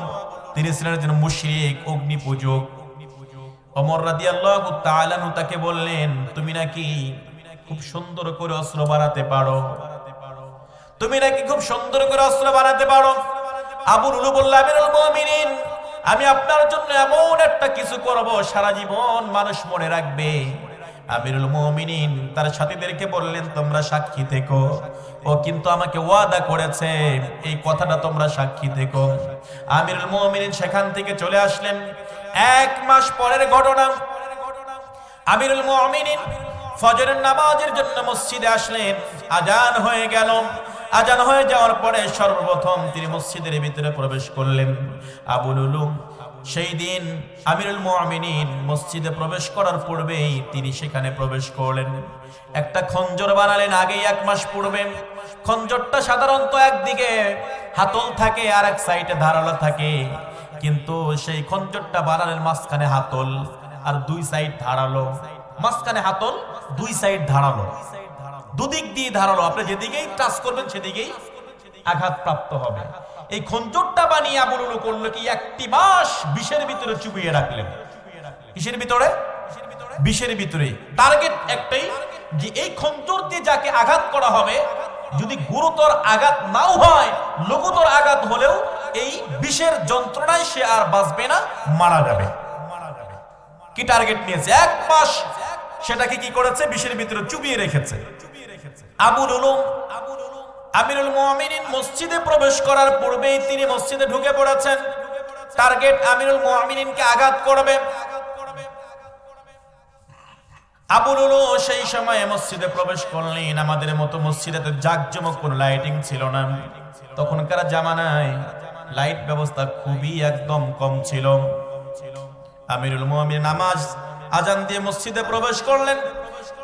তিনি ছিলেন একজন মুশরিক, অগ্নি পূজক। ওমর রাদিয়াল্লাহু তাআলা আনহু তাকে বললেন তুমি নাকি খুব সুন্দর করে অস্ত্র বানাতে পারো, তুমি নাকি খুব সুন্দর করে অস্ত্র বানাতে পারো। আবু লুলুম বলল আমিরুল মুমিনিন, আমি আপনার জন্য এমন একটা কিছু করব সারা জীবন মানুষ মনে রাখবে। আমিরুল মুমিনিন তার সাথীদেরকে বললেন তোমরা সাক্ষী থেকো, ও কিন্তু আমাকে ওয়াদা করেছে, এই কথাটা তোমরা সাক্ষী থেকো। আমিরুল মুমিনিন সেখান থেকে চলে আসলেন। 1 মাস পরের ঘটনা, আমিরুল মুমিনিন ফজরের নামাজের জন্য মসজিদে আসলেন। আজান হয়ে গেল। আজান হয়ে যাওয়ার পরে সর্বপ্রথম তিনি মসজিদের ভিতরে প্রবেশ করলেন। আবু লুলুম সেই দিন আমিরুল মুমিনিন মসজিদে প্রবেশ করার পূর্বেই তিনি সেখানে প্রবেশ করলেন। একটা খঞ্জর বানালেন আগেই 1 মাস পূর্বে। খঞ্জরটা সাধারণত একদিকে হাতল থাকে আর এক সাইডে ধারালো থাকে, কিন্তু সেই খঞ্জরটা বানানোর মাঝখানে হাতল আর দুই সাইড ধারালো। মাঝখানে হাতল, দুই সাইড ধারালো, দুদিক দিয়ে ধারালো। আপনি যেদিকেই টাচ করবেন সেদিকেই আঘাত প্রাপ্ত হবে। এই খঞ্জরটা বানিয়ে আবু লুলু করলো কি, 1 মাস বিষের ভিতরে চুবিয়ে রাখলেন। কিসের ভিতরে? বিষের ভিতরে। টার্গেট একটাই, যে এই খঞ্জর দিয়ে যাকে আঘাত করা হবে, যদি গুরুতর আঘাত নাও হয়, লঘুতর আঘাত হলেও এই বিষের যন্ত্রণায় সে আর বাঁচবে না, মারা যাবে। কি টার্গেট নিয়েছে? 1 মাস সেটাকে কি করেছে? বিষের ভিতরে চুবিয়ে রেখেছে। আবু লুলু আমিরুল মুমিনিন মসজিদে প্রবেশ করার পূর্বেই তিনি মসজিদে ঢুকে পড়েছেন। টার্গেট আমিরুল মুমিনিনকে আঘাত করবে। আবু লুলু সেই সময়ে মসজিদে প্রবেশ করলেন। আমাদের মতো মসজিদে তো জাকজমক কোনো লাইটিং ছিল না। তখনকার জামানায় লাইট ব্যবস্থা খুবই একদম কম ছিল। আমিরুল মুমিনিন নামাজ আজান দিয়ে মসজিদে প্রবেশ করলেন।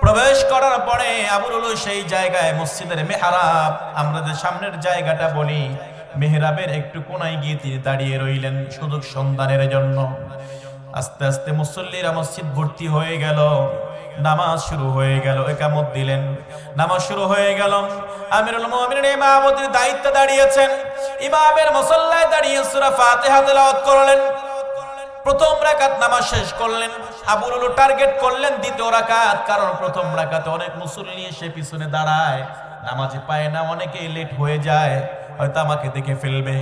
প্রবেশ করার পরে আবু লুলু সেই জায়গায়, মসজিদের মেহরাব, আমরা যে সামনের জায়গাটা বলি, মেহরাবের একটু কোনায় গিয়ে তিনি দাঁড়িয়ে রইলেন সুযোগ সন্ধানের জন্য। আস্তে আস্তে মুসল্লিরা মসজিদ ভর্তি হয়ে গেল, নামাজ শুরু হয়ে গেল। ইকামত দিলেন, নামাজ শুরু হয়ে গেল। আমিরুল মুমিনিন ইমামতির দায়িত্বে দাঁড়িয়েছেন। ইমামের মুসল্লায় দাঁড়িয়ে সূরা ফাতিহা তেলাওয়াত করলেন। প্রথম রাকাত নামাজ শেষ করলেন। আবু লুলু টার্গেট করলেন দ্বিতীয় রাকাত, কারণ প্রথম রাকাতে অনেক মুসল্লি এসে পিছনে দাঁড়ায়, নামাজে পায় না, অনেকেই লেট হয়ে যায়, হয়তো আমাকে দেখে ফেলবে।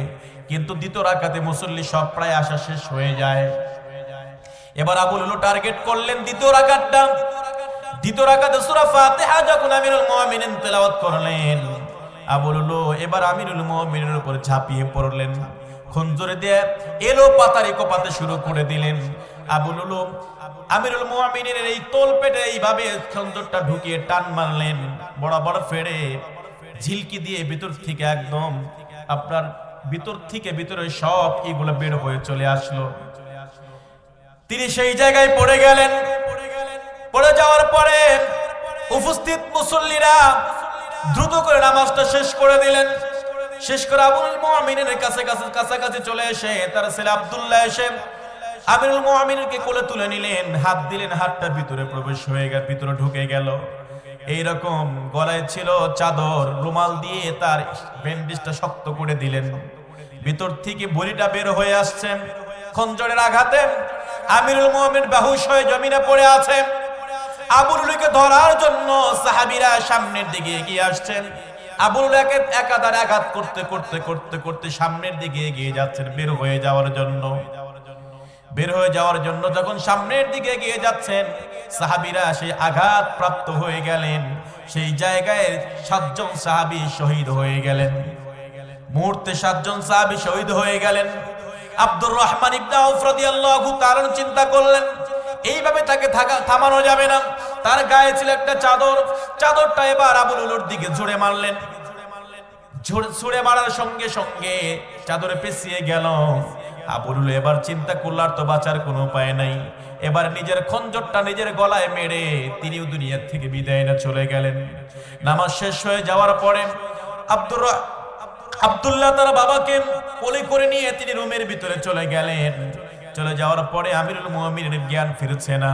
কিন্তু দ্বিতীয় রাকাতে মুসল্লি সব প্রায় আসা শেষ হয়ে যায়। এবার আবু লুলু টার্গেট করলেন দ্বিতীয় রাকাতটা। দ্বিতীয় রাকাতে সূরা ফাতিহা যখন আমিরুল মুমিনিন তেলাওয়াত করলেন, আবু লুলু এবার আমিরুল মুমিনিনের উপর ঝাঁপিয়ে পড়লেন। খঞ্জরে দিয়ে এলো পাতারি কোপাতে শুরু করে দিলেন। আবু লুলু আমিরুল মুমিনিনের এই তোল পেটে এইভাবে খঞ্জরটা ঢুকিয়ে টান মারলেন, বড় বড় ফেড়ে ঝিলকি দিয়ে ভিতর থেকে একদম আপনার ভিতরে সব এগুলো বের হয়ে চলে আসলো। তিনি সেই জায়গায় পড়ে গেলেন। পড়ে যাওয়ার পরে উপস্থিত মুসল্লিরা দ্রুত করে নামাজটা শেষ করে দিলেন। শেষ করে আবুল মুমিনিনের কাছাকাছি চলে এসে তার ছেলে আব্দুল্লাহ এসে আমিরুল মুমিনিনকে কোলে তুলে নিলেন, হাত দিলেন, হাতটা ভিতরে প্রবেশ হয়ে গেল, ভিতরে ঢুকে গেল। এইরকম গলায় ছিল চাদর, রুমাল দিয়ে তার ব্যান্ডেজটা শক্ত করে দিলেন। ভিতর থেকে বড়িটা বের হয়ে আসছে। খঞ্জরের আঘাতে আমিরুল মুমিনিন বেহুশ হয়ে জমিনে পড়ে আছে। আবু লুলুকে ধরার জন্য সাহাবীরা সামনের দিকে এগিয়ে আসছেন। আবু লুলু একাধারে আঘাত করতে করতে করতে করতে সামনের দিকে এগিয়ে যাচ্ছেন বের হয়ে যাওয়ার জন্য। যখন সামনের দিকে এগিয়ে যাচ্ছেন, সাহাবীরা সেই আঘাত প্রাপ্ত হয়ে গেলেন। সেই জায়গায় 7 জন সাহাবী শহীদ হয়ে গেলেন। মুহূর্তে 7 জন সাহাবী শহীদ হয়ে গেলেন। আব্দুর রহমান ইবনে আউফ রাদিয়াল্লাহু তাআলা চিন্তা করলেন, এইভাবে তাকে থামানো যাবে না। তার গায়ে ছিল একটা চাদর, চাদরটা এবার আবু লুলুর দিকে জুড়ে মারলেন। ছুড়ে মারার সঙ্গে সঙ্গে চাদরে পেঁচিয়ে গেল। আবু লুলু এবার চিন্তা করল, আর তো বাঁচার কোনো উপায় নাই। এবার নিজের খঞ্জরটা নিজের গলায় মেরে তিনিও দুনিয়া থেকে বিদায় নিয়ে চলে গেলেন। নামাজ শেষ হয়ে যাওয়ার পরে আব্দুল্লাহ তার বাবাকে কোলে করে নিয়ে তিনি রুমের ভিতরে চলে গেলেন। চলে যাওয়ার পরে আমিরুল মুমিনিনের জ্ঞান ফিরছে না।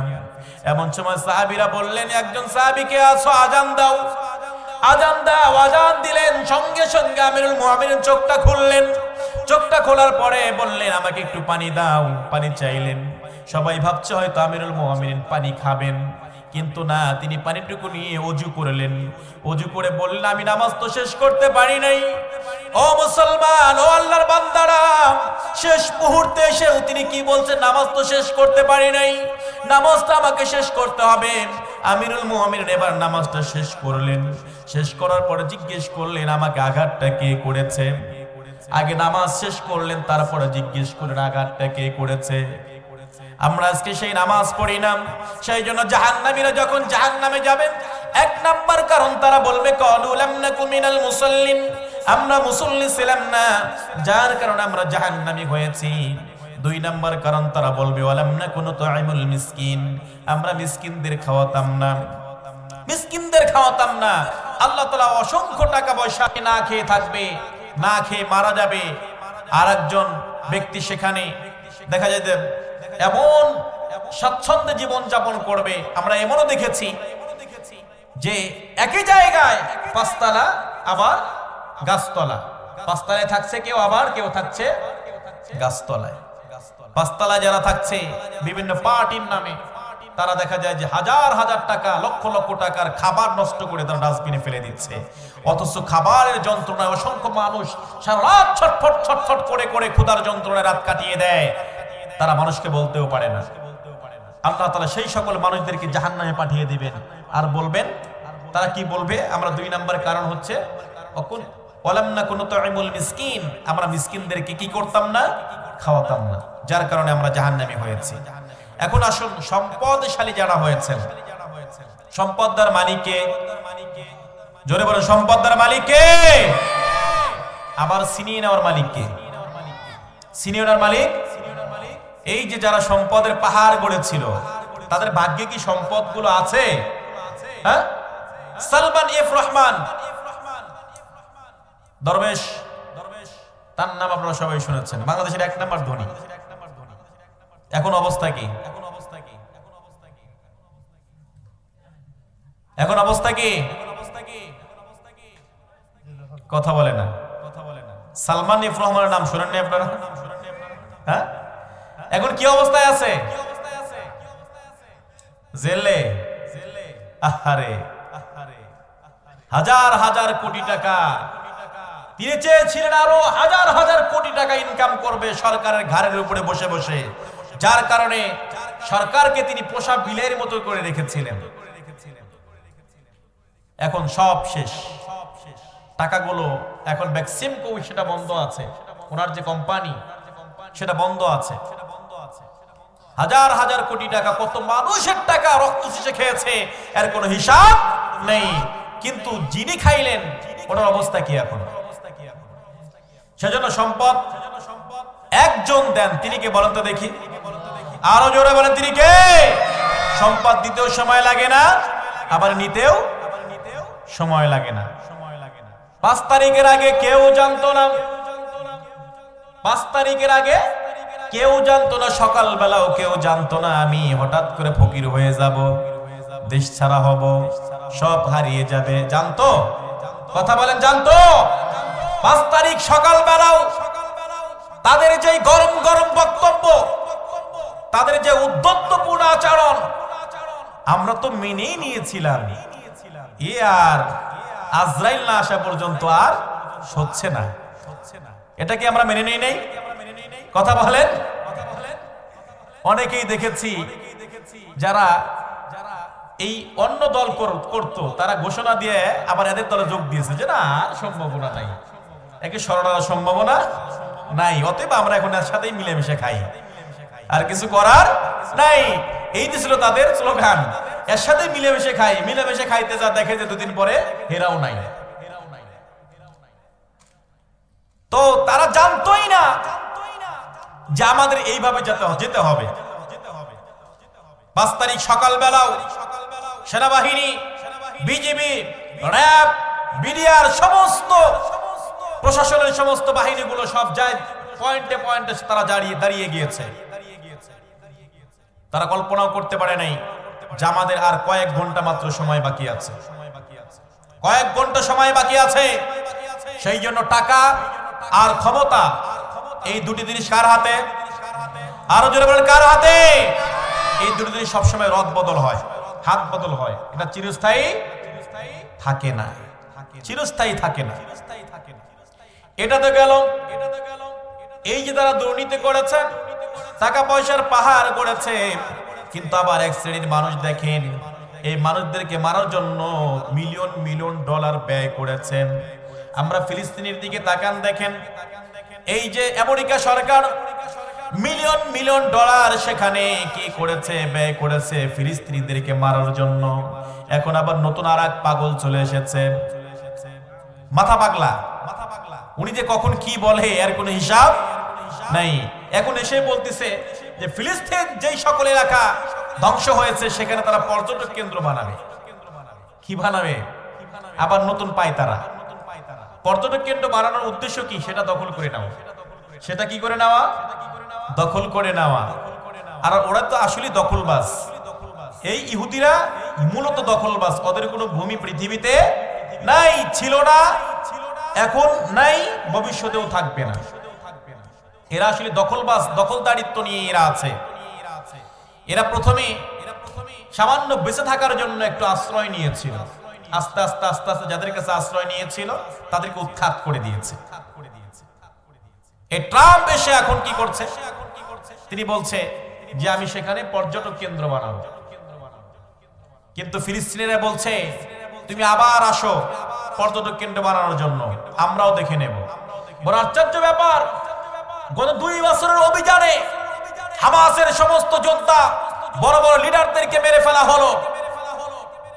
এমন সময় সাহাবীরা বললেন, একজন সাহাবীকে আসো, আজান দাও। আজান দিলেন। সঙ্গে সঙ্গে আমিরুল মুমিনিন চোখটা খুললেন। চোখটা খোলার পরে বললেন, আমাকে একটু পানি দাও। পানি চাইলেন। সবাই ভাবছে হয়তো আমিরুল মুমিনিন পানি খাবেন, কিন্তু না, তিনি পানিটুকু নিয়ে ওযু করলেন। ওযু করে বললেন, আমি নামাজ তো শেষ করতে পারি নাই। ও মুসলমান, ও আল্লাহর বান্দারা, শেষ মুহূর্তে এসেও তিনি কি বলছেন, নামাজ তো শেষ করতে পারি নাই, নামাজটা আমাকে শেষ করতে হবে। আমিরুল মুমিনিন এবার নামাজটা শেষ করলেন। শেষ করার পরে জিজ্ঞেস করলেন, আমাকে আঘাতটা কে করেছে? আগে নামাজ শেষ করলেন, তারপরে জিজ্ঞেস করলেন আঘাতটা কে করেছে। আমরা আজকে সেই নামাজ পড়ি না। সেই জন্য জাহান্নামীরা যখন জাহান্নামে যাবেন, 1 নাম্বার কারণ তারা বলবে, ক্বালু লাম নাকু মিনাল মুসাল্লিন, আমরা মুসল্লি ছিলাম না, যার কারণে আমরা জাহান্নামী হয়েছি। 2 নাম্বার কারণ তারা বলবে, ওয়ালাম নাকু নুতঈমুল মিসকিন, আমরা মিসকিনদের খাওয়াতাম না। আল্লাহ তাআলা অসংখ্য টাকা পয়সা না খেয়ে থাকবে, না খেয়ে মারা যাবে, আর একজন ব্যক্তি সেখানে দেখা যায় এমন স্বাচ্ছন্দ্যে জীবন যাপন করবে। আমরা এমনও দেখেছি যে একই জায়গায় পাঁচতলা আবার গাছতলা, পাঁচতলায় থাকছে কেউ, আবার কেউ থাকছে গাছতলায়। পাঁচতলায় যারা থাকছে বিভিন্ন পার্টির নামে, তারা দেখা যায় যে হাজার হাজার টাকা, লক্ষ লক্ষ টাকার খাবার নষ্ট করে তারা ডাস্টবিনে ফেলে দিচ্ছে। অথচ খাবারের যন্ত্রণায় অসংখ্য মানুষ সারা রাত ছটফট ছটফট করে করে ক্ষুধার যন্ত্রণায় রাত কাটিয়ে দেয়, তারা মানুষকে বলতেও পারে না। আল্লাহ তাআলা সেই সকল মানুষদেরকে জাহান্নামে পাঠিয়ে দিবেন। আর বলবেন, তারা কি বলবে? আমরা 2 নম্বর কারণ হচ্ছে ওয়ালাম নাকুনু তু'ইমুল মিসকিন, আমরা মিসকিনদেরকে কি করতাম না? খাওয়াতাম না, যার কারণে আমরা জাহান্নামী হয়েছি। এখন আসুন, সম্পদশালী যারা হয়েছেন, সম্পদদার মালিক কে? জোরে বলেন, সম্পদদার মালিক কে? আবার ছিনিয়ে নেওয়ার মালিক কে? ছিনিয়ে নেওয়ার মালিক এই যে যারা সম্পদের পাহাড় গড়েছিল, তাদের ভাগ্যে কি সম্পদগুলো আছে? হ্যাঁ, সালমান এফ রহমান দরবেশ, তার নাম আপনারা সবাই শুনেছেন, বাংলাদেশের 1 নম্বর ধনী। এখন অবস্থা কি? এখন অবস্থা কি? কথা বলে না। সালমান এফ রহমানের নাম শুনেননি আপনারা? হ্যাঁ, এখন কি অবস্থায় আছে? জেলে। আহারে, হাজার হাজার কোটি টাকা তিনি চেয়েছিলেন, আরো হাজার হাজার কোটি টাকা ইনকাম করবে সরকারের ঘাড়ের উপরে বসে বসে, যার কারণে সরকারকে তিনি পোষা বিলের মতো করে রেখেছিলেন। এখন সব শেষ, টাকাগুলো এখন ভ্যাকসিমকো সেটা বন্ধ আছে, ওনার যে কোম্পানি সেটা বন্ধ আছে। হাজার হাজার কোটি টাকা, কত মানুষের টাকা রক্ত চুষে খেয়েছে, এর কোনো হিসাব নেই। কিন্তু যিনি খাইলেন ওনার অবস্থা কি এখন? সেজন্য সম্পদ একজন দেন, তিনি কে বলেন তো দেখি? আরো জোরে বলেন, তিনি কে? সম্পদ দিতেও সময় লাগে না, আবার নিতেও সময় লাগে না। 5 তারিখের আগে কেউ জানতো না, 5 তারিখের আগে কেউ জানতো না, সকালবেলাও কেউ জানতো না আমি হঠাৎ করে ফকির হয়ে যাব, দেশ ছাড়া হব, সব হারিয়ে যাবে। জানতো? কথা বলেন, জানতো? 5 তারিখ সকালবেলাও তাদের যে গরম গরম বক্তব্য, তাদের যে উদ্ধত্তপূর্ণ আচরণ, আমরা তো মেনেই নিয়েছিলাম, এ আর আজরাইল না আসা পর্যন্ত আর সচ্ছে না। এটা কি আমরা মেনে নেই নাই? কথা বলেন। অনেকেই দেখেছি যারা এই অন্য দল করতো, তারা ঘোষণা দিয়ে আবার এদের দলে যোগ দিয়েছে যে না, সম্ভাবনা নাই, একে সরানোর সম্ভাবনা নাই, অতএব আমরা এখন এর সাথেই মিলেমিশে খাই, আর কিছু করার নাই। এই ছিল তাদের স্লোগান, এর সাথে মিলেমিশে খাই। মিলেমিশে খাইতে যা দেখে যে 2 দিন পরে হেরাও নাই। তো তারা জানতোই না যে আমাদের এইভাবে যেতে হবে। 5 তারিখ সকালবেলাও সেনাবাহিনী, বিজিবি, র্যাব, বিডিআর, সমস্ত প্রশাসনের সমস্ত বাহিনীগুলো সব যায় পয়েন্টে পয়েন্টে তারা দাঁড়িয়ে গিয়েছে। তারা কল্পনাও করতে পারে নাই যে আমাদের আর কয়েক ঘন্টা মাত্র সময় বাকি আছে, কয়েক ঘন্টা সময় বাকি আছে। সেই জন্য টাকা আর ক্ষমতা, এই দুটি জিনিস কার হাতে? আরো জোরে বলেন, কার হাতে? এই দুটি জিনিস সবসময় রদ বদল হয়, হাত বদল হয়, এটা চিরস্থায়ী থাকে না, চিরস্থায়ী থাকে না। এটা তো গেল। এই যে তারা দুর্নীতি করেছে, টাকা পয়সার পাহাড় করেছে, কিন্তু আবার এক শ্রেণীর মানুষ দেখেন, এই মানুষদেরকে মারার জন্য মিলিয়ন মিলিয়ন ডলার ব্যয় করেছেন। আমরা ফিলিস্তিনের দিকে তাকান, দেখেন এই যে আমেরিকা সরকার মিলিয়ন মিলিয়ন ডলার সেখানে কি করেছে, ব্যয় করেছে ফিলিস্তিনিদেরকে মারার জন্য। এখন আবার নতুন আর এক পাগল চলে এসেছে, মাথা পাগলা। উনি যে কখন কি বলে এর কোনো হিসাব নাই। এখন এসে বলতেছে যে ফিলিস্তিন যেই সকল এলাকা ধ্বংস হয়েছে সেখানে তারা পর্যটক কেন্দ্র বানাবে। কি বানাবে? আবার নতুন পায় তারা। পর্যটক কেন্দ্র বানানোর উদ্দেশ্য কি? সেটা দখল করে নেওয়া। সেটা কি করে নেওয়া? দখল করে নেওয়া। আর ওরা তো আসলে দখলবাজ। এই ইহুদিরা মূলত দখলবাজ। ওদের কোনো ভূমি পৃথিবীতে নাই, ছিল না, এখন নাই, ভবিষ্যতেও থাকবে না। এরা আসলে দখলবাজ, দখলদারিত্ব নিয়ে এরা আছে। এরা প্রথমে সামান্য বেঁচে থাকার জন্য একটু আশ্রয় নিয়েছিল, আস্তে আস্তে আস্তে আস্তে যাদের কাছে আশ্রয় নিয়েছিল তাদেরকে উৎখাত করে দিয়েছে। এই ট্রাম্প এসে এখন কি করছে? তিনি বলছে যে আমি সেখানে পর্যটক কেন্দ্র বানাবো। কিন্তু ফিলিস্তিনিরা বলছে তুমি আবার আসো পর্যটক কেন্দ্র বানানোর জন্য, আমরাও দেখে নেব। বড় আশ্চর্য ব্যাপার, গত 2 বছরের অভিযানে হামাসের সমস্ত যোদ্ধা, বড় বড় লিডারদেরকে মেরে ফেলা হলো।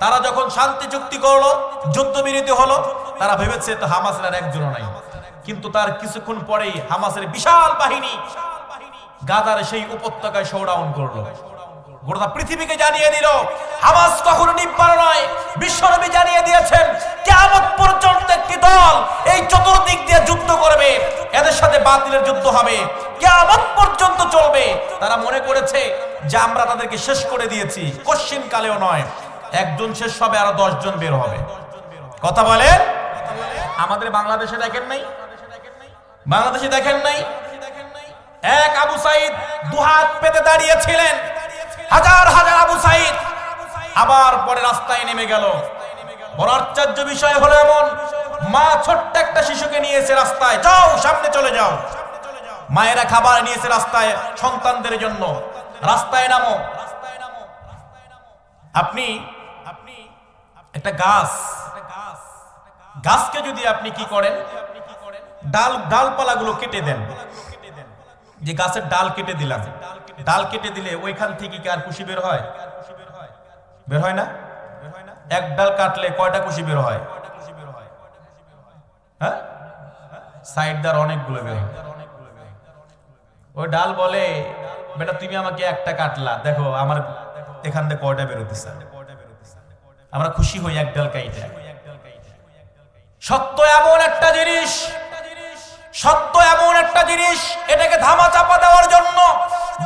তারা যখন শান্তি চুক্তি করলো, যুদ্ধবিরতি হলো, তারা ভেবেছে তো হামাসের আর একজনও নাই। কিন্তু তার কিছুক্ষণ পরেই হামাসের বিশাল বাহিনী গাজার সেই উপত্যকায় শোডাউন করলো। গোটা পৃথিবীকে জানিয়ে দিল হামাস কখনো নির্ভর নয়। বিশ্বনবী জানিয়ে দিয়েছেন কিয়ামত পর্যন্ত একটি দল এই চতুর্দিক দিয়ে যুদ্ধ করবে, এদের সাথে বাতিলের যুদ্ধ হবে, কিয়ামত পর্যন্ত চলবে। তারা মনে করেছে যে আমরা তাদেরকে শেষ করে দিয়েছি, কশ্চিন কালেও নয়। একজন শেষ হবে, আরো 10 জন বের হবে। কথা বলে আমাদের বাংলাদেশে দেখেন নাই? বাংলাদেশে দেখেন নাই? এক আবু সাইদ দুহাত পেতে দাঁড়িয়েছিলেন, হাজার হাজার আবু সাইদ আবার পরে রাস্তায় নেমে গেল। বড় আশ্চর্য বিষয় হলো এমন, মা ছোট্ট একটা শিশুকে নিয়েছে রাস্তায়, যাও সামনে চলে যাও। মায়েরা খাবার নিয়েছে রাস্তায় সন্তানদের জন্য, রাস্তায় নামো। আপনি একটা গাছকে যদি আপনি কি করেন, ডালপালাগুলো কেটে দেন, যে গাছের ডাল কেটে দিলাম, ডাল কেটে দিলে ওইখান থেকে কি আর কুশি বের হয়? বের হয় না? এক ডাল কাটলে কয়টা কুশি বের হয়? হ্যাঁ, সাইডদার অনেকগুলো বের হয়। ওই ডাল বলে বেটা তুমি আমাকে একটা কাটলা, দেখো আমার এখান থেকে কয়টা বেরোতেছে। আমরা খুশি হই এক ডাল কাইটে। সত্য এমন একটা জিনিস, সত্য এমন একটা জিনিস, এটাকে ধামা চাপা দেওয়ার জন্য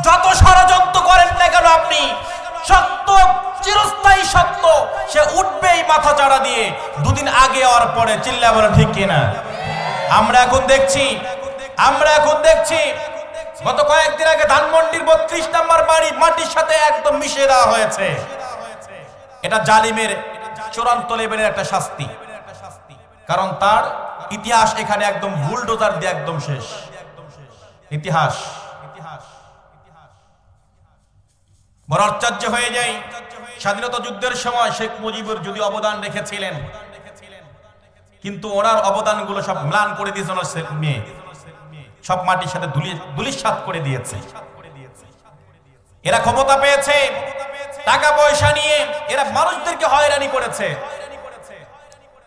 যত ষড়যন্ত্র করেন না কেন আপনি, সত্য চিরস্থায়ী সত্য, সে উঠবেই মাথা চাড়া দিয়ে। 2 দিন আগে আর পরে চিল্লা বলে ঠিক কিনা? আমরা এখন দেখছি গত কয়েকদিন আগে ধানমন্ডির 32 নম্বর বাড়ি মাটির সাথে একদম মিশিয়ে দেওয়া হয়েছে। এটা জালিমের চূড়ান্ত লেভেলের একটা শাস্তি, কারণ তার ইতিহাস এখানে একদম বুলডোজার দিয়ে একদম শেষ ইতিহাস। বড় আশ্চর্য হয়ে যায়, স্বাধীনতা যুদ্ধের সময় শেখ মুজিবুর যদি অবদান রেখেছিলেন, কিন্তু ওনার অবদানগুলো সব ম্লান করে দিয়েছে ওনার মেয়ে, সব মাটির সাথে ধুলিস্যাৎ করে দিয়েছে। এরা ক্ষমতা পেয়েছে, টাকা পয়সা নিয়ে এরা মানুষদেরকে হয়রানি করেছে।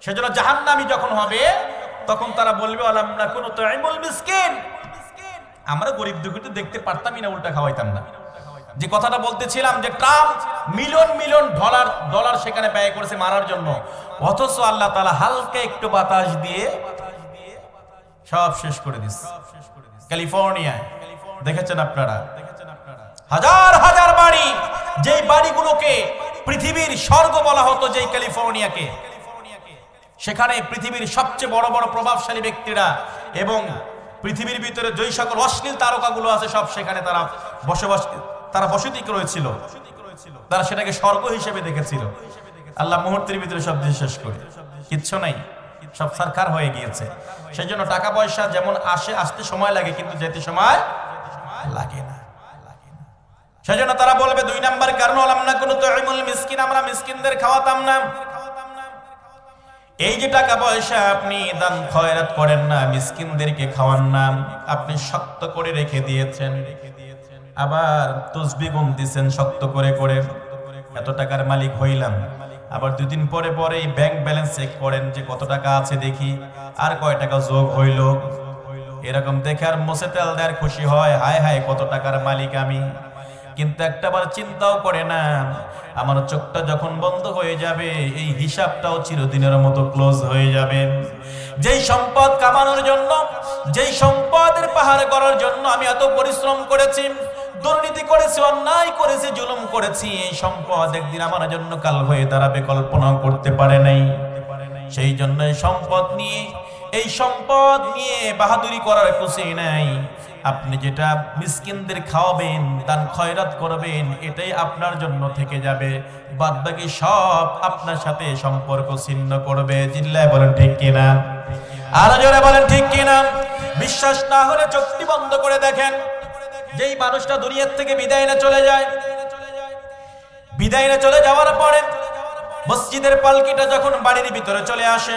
সেজন্য জাহান্নামী যখন হবে তখন তারা বলবে আলাম নাকুনু তুইমুল মিসকিন, আমরা গরিব দুঃখীদের দেখতে পারতামই না, উল্টা খাওয়াইতাম না। যে কথাটা বলতেছিলাম যে ট্রাম্প মিলিয়ন মিলিয়ন ডলার সেখানে ব্যয় করেছে মারার জন্য, অথচ আল্লাহ তাআলা হালকা একটু বাতাস দিয়ে সব শেষ করে দিচ্ছে। ক্যালিফোর্নিয়ায় দেখেছেন আপনারা হাজার হাজার বাড়ি, যেই বাড়িগুলোকে পৃথিবীর স্বর্গ বলা হতো, যেই ক্যালিফোর্নিয়াকে, সেখানে পৃথিবীর সবচেয়ে বড় বড় প্রভাবশালী ব্যক্তিরা এবং পৃথিবীর ভিতরে যেই সকল অশ্লীল তারকাগুলো আছে সব সেখানে তারা বসতি করেছিল। তারা সেটাকে স্বর্গ হিসেবে দেখেছিল। আল্লাহ মুহূর্তের ভিতরে সব দিয়ে শেষ করে, কিচ্ছু নাই, সব সরকার হয়ে গিয়েছে। সেই জন্য টাকা পয়সা যেমন আসতে সময় লাগে, কিন্তু যেতে সময় লাগে না। সেই জন্য তারা বলবে 2 নাম্বার কারণ আলাম না কোনো তুইমুল মিসকিন, আমরা মিসকিনদের খাওয়াতাম না। এই যে টাকা পয়সা আপনি দান খয়রাত করেন না, মিসকিনদেরকে খাওয়ান না, আপনি শক্ত করে রেখে দিয়েছেন, আবার তসবিহ গুনতেছেন শক্ত করে করে, এত টাকার মালিক হইলাম। আবার 2 দিন পরে পরে ব্যাংক ব্যালেন্স চেক করেন যে কত টাকা আছে দেখি, আর কয় টাকা যোগ হইল। এরকম দেখে আর মুছে তেল দেওয়ার খুশি হয়, হায় হায় কত টাকার মালিক আমি। কিন্তু একটাবার চিন্তাও করে না, আমার চোখটা যখন বন্ধ হয়ে যাবে এই হিসাবটাও চিরদিনের মতো ক্লোজ হয়ে যাবে। যেই সম্পদ কামানোর জন্য, যেই সম্পদের পাহাড় করার জন্য আমি এত পরিশ্রম করেছি, দুর্নীতি করেছি, অন্যায় করেছি, জুলুম করেছি, এই সম্পদ একদিন আমার জন্য কাল হয়ে দাঁড়াবে কল্পনা করতে পারে নাই। সেই জন্য এই সম্পদ নিয়ে বাহাদুরি করার খুশি নাই। আপনি যেটা মিসকিনদের খাওয়াবেন, দান খয়রাত করবেন, এটাই আপনার জন্য থেকে যাবে, বাদ বাকি সব আপনার সাথে সম্পর্ক ছিন্ন করবে। চিল্লায় বলেন ঠিক কিনা? আরো জোরে বলেন ঠিক কিনা? বিশ্বাস না হলে চোখটি বন্ধ করে দেখেন, যেই মানুষটা দুনিয়ার থেকে বিদায় নিয়ে চলে যায়, বিদায় নিয়ে চলে যাওয়ার পরে মসজিদের পালকিটা যখন বাড়ির ভিতরে চলে আসে,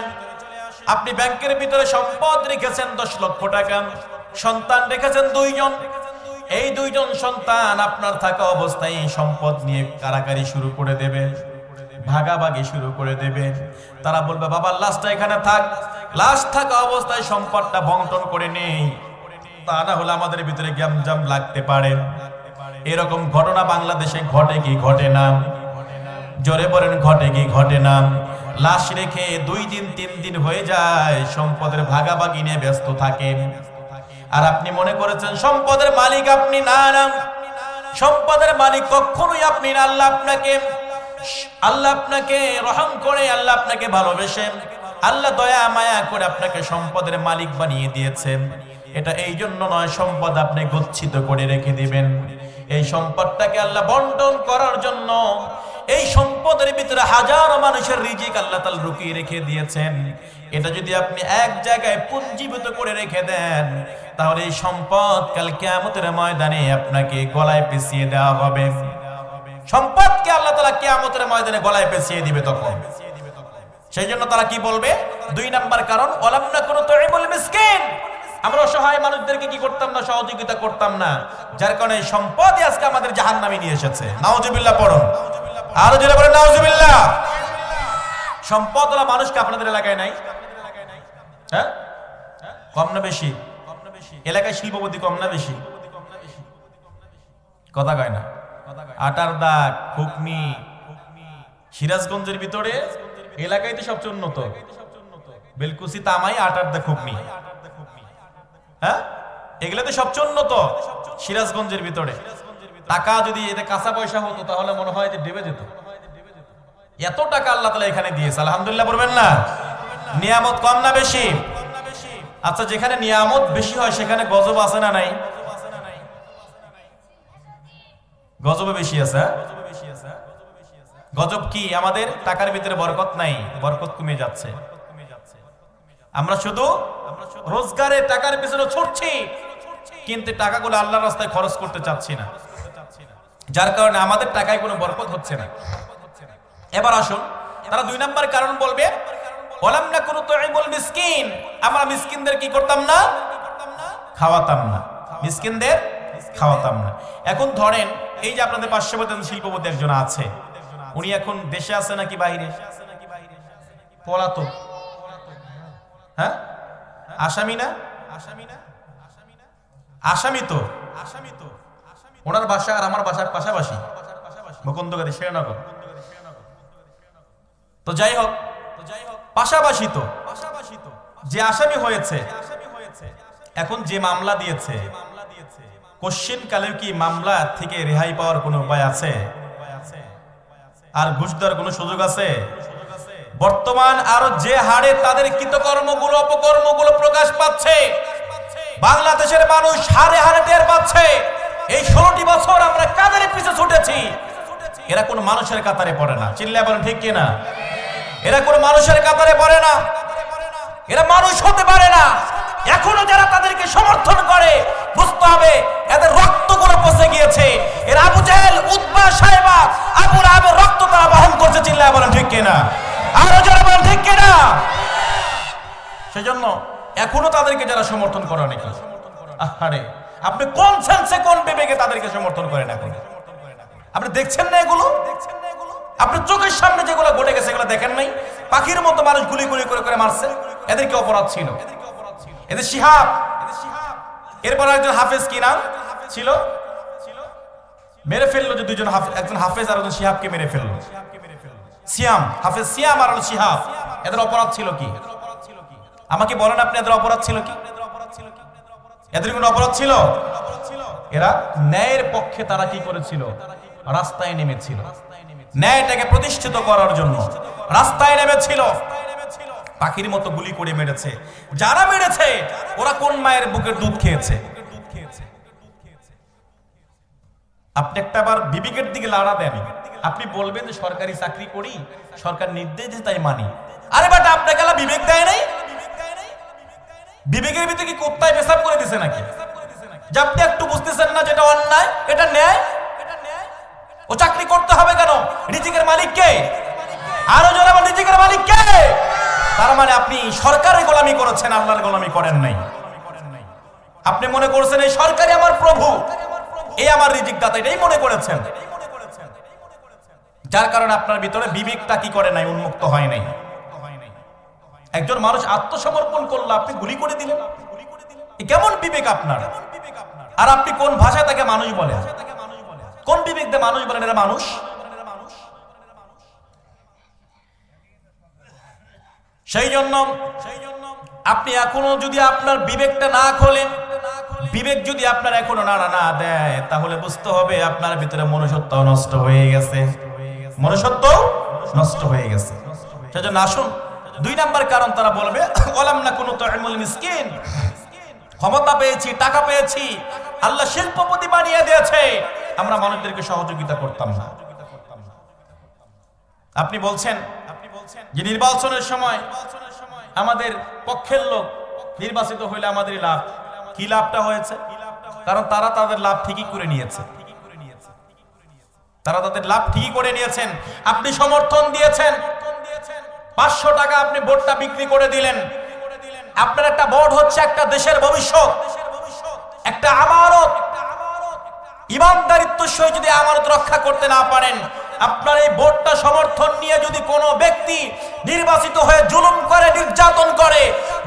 আপনি ব্যাংকের ভিতরে সম্পদ রেখেছেন 10 লক্ষ টাকা, সন্তান রেখেছেন 2 জন, এই 2 জন সন্তান আপনার থাকা অবস্থায় এই সম্পদ নিয়ে কারাকারি শুরু করে দেবে, ভাগাভাগি শুরু করে দেবে। তারা বলবে বাবা লাশটা এখানে থাক, লাশ থাকা অবস্থায় সম্পদটা বন্টন করে নেই, তা না হলে আমাদের ভিতরে গ্যামজাম লাগতে পারে। এরকম ঘটনা বাংলাদেশে ঘটে কি ঘটে না? জোরে বলেন ঘটে কি ঘটে না? লাশ রেখে 2 দিন 3 দিন হয়ে যায়, সম্পদের ভাগাভাগি নিয়ে ব্যস্ত থাকে। আর আপনি মনে করেছেন সম্পদের মালিক আপনি। না না, সম্পদের মালিক কখনোই আপনি না। আল্লাহ আপনাকে রহম করে, আল্লাহ আপনাকে ভালোবেসেন, আল্লাহ দয়া মায়া করে আপনাকে সম্পদের মালিক বানিয়ে দিয়েছেন। এটা এই জন্য নয় সম্পদ আপনি গচ্ছিত করে রেখে দিবেন। এই সম্পদটাকে আল্লাহ বন্টন করার জন্য, এই সম্পদের ভিতরে হাজারো মানুষের রিজিক আল্লাহ তাআলা লুকিয়ে রেখে দিয়েছেন। এটা যদি আপনি এক জায়গায় পুঞ্জীভূত করে রেখে দেন, তাহলে এই সম্পদ কাল কিয়ামতের ময়দানে আপনাকে গলায় পেঁচিয়ে দেওয়া হবে। সম্পদকে আল্লাহ তাআলা কিয়ামতের ময়দানে গলায় পেঁচিয়ে দিবে তখন। সেই জন্য তারা কি বলবে? 2 নাম্বার কারণ, ওয়ালাম নাকুনু তুইমুল মিসকিন, আমরা অসহায় মানুষদেরকে কি করতাম না? সহযোগিতা করতাম না, যার কারণে এই সম্পদই আজকে আমাদের জাহান্নামে নিয়ে এসেছে। নাউজুবিল্লাহ পড়ুন, আরো জোরে বলেন নাউজুবিল্লাহ। সম্পদওয়ালা মানুষকে আপনাদের এলাকায় নাই? হ্যাঁ, কম না বেশি? এলাকায় শিল্পপতি কম না বেশি? কথা কয় না? আটার দাগ, খুকনি, সিরাজগঞ্জের ভিতরে এলাকায় তো সবচেয়ে উন্নত, বেলকুচি, তামাই, আটার দাগ, খুকনি, হ্যাঁ, এগুলো তো সবচেয়ে উন্নত সিরাজগঞ্জের ভিতরে। টাকা যদি এতে কাঁচা পয়সা হতো তাহলে মনে হয় যে ডেবে যেত। এত টাকা আল্লাহ তাআলা এখানে দিয়েছে, আলহামদুলিল্লাহ বলবেন না? নিয়ামত কম না বেশি? আচ্ছা, যেখানে নিয়ামত বেশি হয় সেখানে গজব আছে না নাই? গজব বেশি আছে। গজব কি? আমাদের টাকার ভিতরে বরকত নাই, বরকত কমে যাচ্ছে। আমরা শুধু রোজগারে টাকার পিছনে ছুটছি, কিন্তু টাকাগুলো আল্লাহর রাস্তায় খরচ করতে চাচ্ছি না, যার কারণে আমাদের টাকায় কোনো বরকত হচ্ছে না। এবার আসুন, তারা 2 নাম্বার কারণ বলবে, ওয়ালাম নাকুনু তুইমুল মিসকিন, আমরা মিসকিনদের কি করতাম না? খাওয়াতাম না, মিসকিনদের খাওয়াতাম না। এখন ধরেন এই যে আপনাদের পার্শ্ববর্তী শিল্পপতি একজন আছে, উনি এখন দেশে আছে নাকি বাইরে? পলাতক। হ্যাঁ, আসামি না? আসামি তো। ওনার বাসা আর আমার বাসার পাশাপাশি, মুকুন্দগাড়ি, শ্রীনগর। তো যাই হোক, পাশাপাশি তো। যে আসামি হয়েছে, এখন যে মামলা দিয়েছে, কোশ্চিন কালেও কি মামলা থেকে রেহাই পাওয়ার কোনো উপায় আছে? আর ঘুষ দেওয়ার কোনো সুযোগ আছে? বর্তমান আরো যে হারে তাদের কৃতকর্মগুলো, অপকর্মগুলো প্রকাশ পাচ্ছে, বাংলাদেশের মানুষ হারে হারে টের পাচ্ছে। এই 16টি বছর আমরা কাদের পিছে ছুটেছি, এরা কোন মানুষের কাতারে পড়ে না। চিল্লায় বলেন ঠিক কিনা? এরা কোন মানুষের কাতারে পড়ে না, এরা মানুষ হতে পারে না। এখনো যারা তাদেরকে সমর্থন করে, বুঝতে হবে এদের রক্তগুলো পচে গিয়েছে। এরা আবু জাহেল, উতবা, সাইবা, আবু লাহাবের রক্ত তারা বহন করছে। চিল্লায় বলেন ঠিক কিনা? আরো যারা বলেন ঠিক কিনা? সেজন্য এখনো তাদেরকে যারা সমর্থন করে অনেকে, আরে আপনি কোন সেন্সে, কোন বিবেকে তাদেরকে সমর্থন করেন? এখন আপনি দেখছেন না এগুলো? আপনি চোখের সামনে যেগুলো ঘটে গেছে এগুলো দেখেন নাই? পাখির মতো মানুষ গুলি গুলি করে করে মারছে, এদের কি অপরাধ ছিল? এদের শিহাব, এরপর একজন হাফেজ, কি নাম ছিল? মেরে ফেললো, যে দুইজন একজন হাফেজ আর একজন শিহাবকে মেরে ফেললো। সিয়াম, হাফেজ সিয়াম আর শিহাব, এদের অপরাধ ছিল কি? আমাকে বলেন আপনি, এদের অপরাধ ছিল কি? এদের কোনো অপরাধ ছিল? এরা ন্যায়ের পক্ষে তারা কি করেছিল? রাস্তায় নেমেছিল, ন্যায়টাকে প্রতিষ্ঠিত করার জন্য রাস্তায় নেমেছিল। পাখির মতো গুলি করে মেরেছে। যারা মেরেছে ওরা কোন মায়ের বুকের দুধ খেয়েছে? আপনি একটা বার বিবেকের দিকে লাড়া দেন, আপনি বলবেন যে সরকারি চাকরি করি, সরকার নির্দেশ দিয়ে তাই মানি। আরে বাটা, আপনাকে আল্লাহ বিবেক দেয় নাই? বিবেকের ভিতরে কি কুত্তায় পেশাব করে দিছে নাকি? যে আপনি একটু বুঝতেছেন না যেটা অন্যায়, এটা ন্যায়? ও চাকরি করতে হবে কেন? রিজিকের মালিক কে? আরো জোরে বলেন, রিজিকের মালিক কে? তার মানে আপনি সরকারের গোলামি করেছেন, আল্লাহর গোলামি করেন নাই। আপনি মনে করছেন এই সরকারই আমার প্রভু, এই আমার রিজিক দাতা, এটাই মনে করেছেন। যার কারণে আপনার ভিতরে বিবেকটা কি করে নাই? উন্মুক্ত হয় নাই। একজন মানুষ আত্মসমর্পণ করলো, আপনি গুলি করে দিলেন। কেমন বিবেক আপনার? আর আপনি কোন ভাষায় তাকে মানুষ বলেন? কোন বিবেক দিয়ে মানুষ বলেন? এরা মানুষ? সেই জন্য আপনি এখনো যদি আপনার বিবেকটা না খোলেন, বিবেক যদি আপনার এখনো নাড়া না দেয়, তাহলে বুঝতে হবে আপনার ভিতরে মনুষ্যত্ব নষ্ট হয়ে গেছে, মনুষ্যত্ব নষ্ট হয়ে গেছে। সেজন্য আসুন, 2 নাম্বার কারণ তারা বলবে ওয়ালাম নাকুনু তু'ইমুল মিসকিন। ক্ষমতা পেয়েছি, টাকা পেয়েছি, আল্লাহ শিল্পপতি বানিয়ে দিয়েছে, আমরা মানুষদেরকে সহযোগিতা করতাম না। আপনি বলছেন যে নির্বাচনের সময় আমাদের পক্ষের লোক নির্বাচিত হইলে আমাদের লাভ। কি লাভটা হয়েছে? কারণ তারা তাদের লাভ ঠিকই করে নিয়েছে, তারা তাদের লাভ ঠিকই করে নিয়েছেন। আপনি সমর্থন দিয়েছেন, 500 টাকা আপনি ভোটটা বিক্রি করে দিলেন। আপনার একটা ভোট হচ্ছে একটা দেশের ভবিষ্যৎ, একটা আমানত। ইমানদারিত্ব সহ যদি আমানত রক্ষা করতে না পারেন, আপনার এই ভোটটা সমর্থন নিয়ে যদি কোনো ব্যক্তি নির্বাচিত হয়ে জুলুম করে, নির্যাতন করে,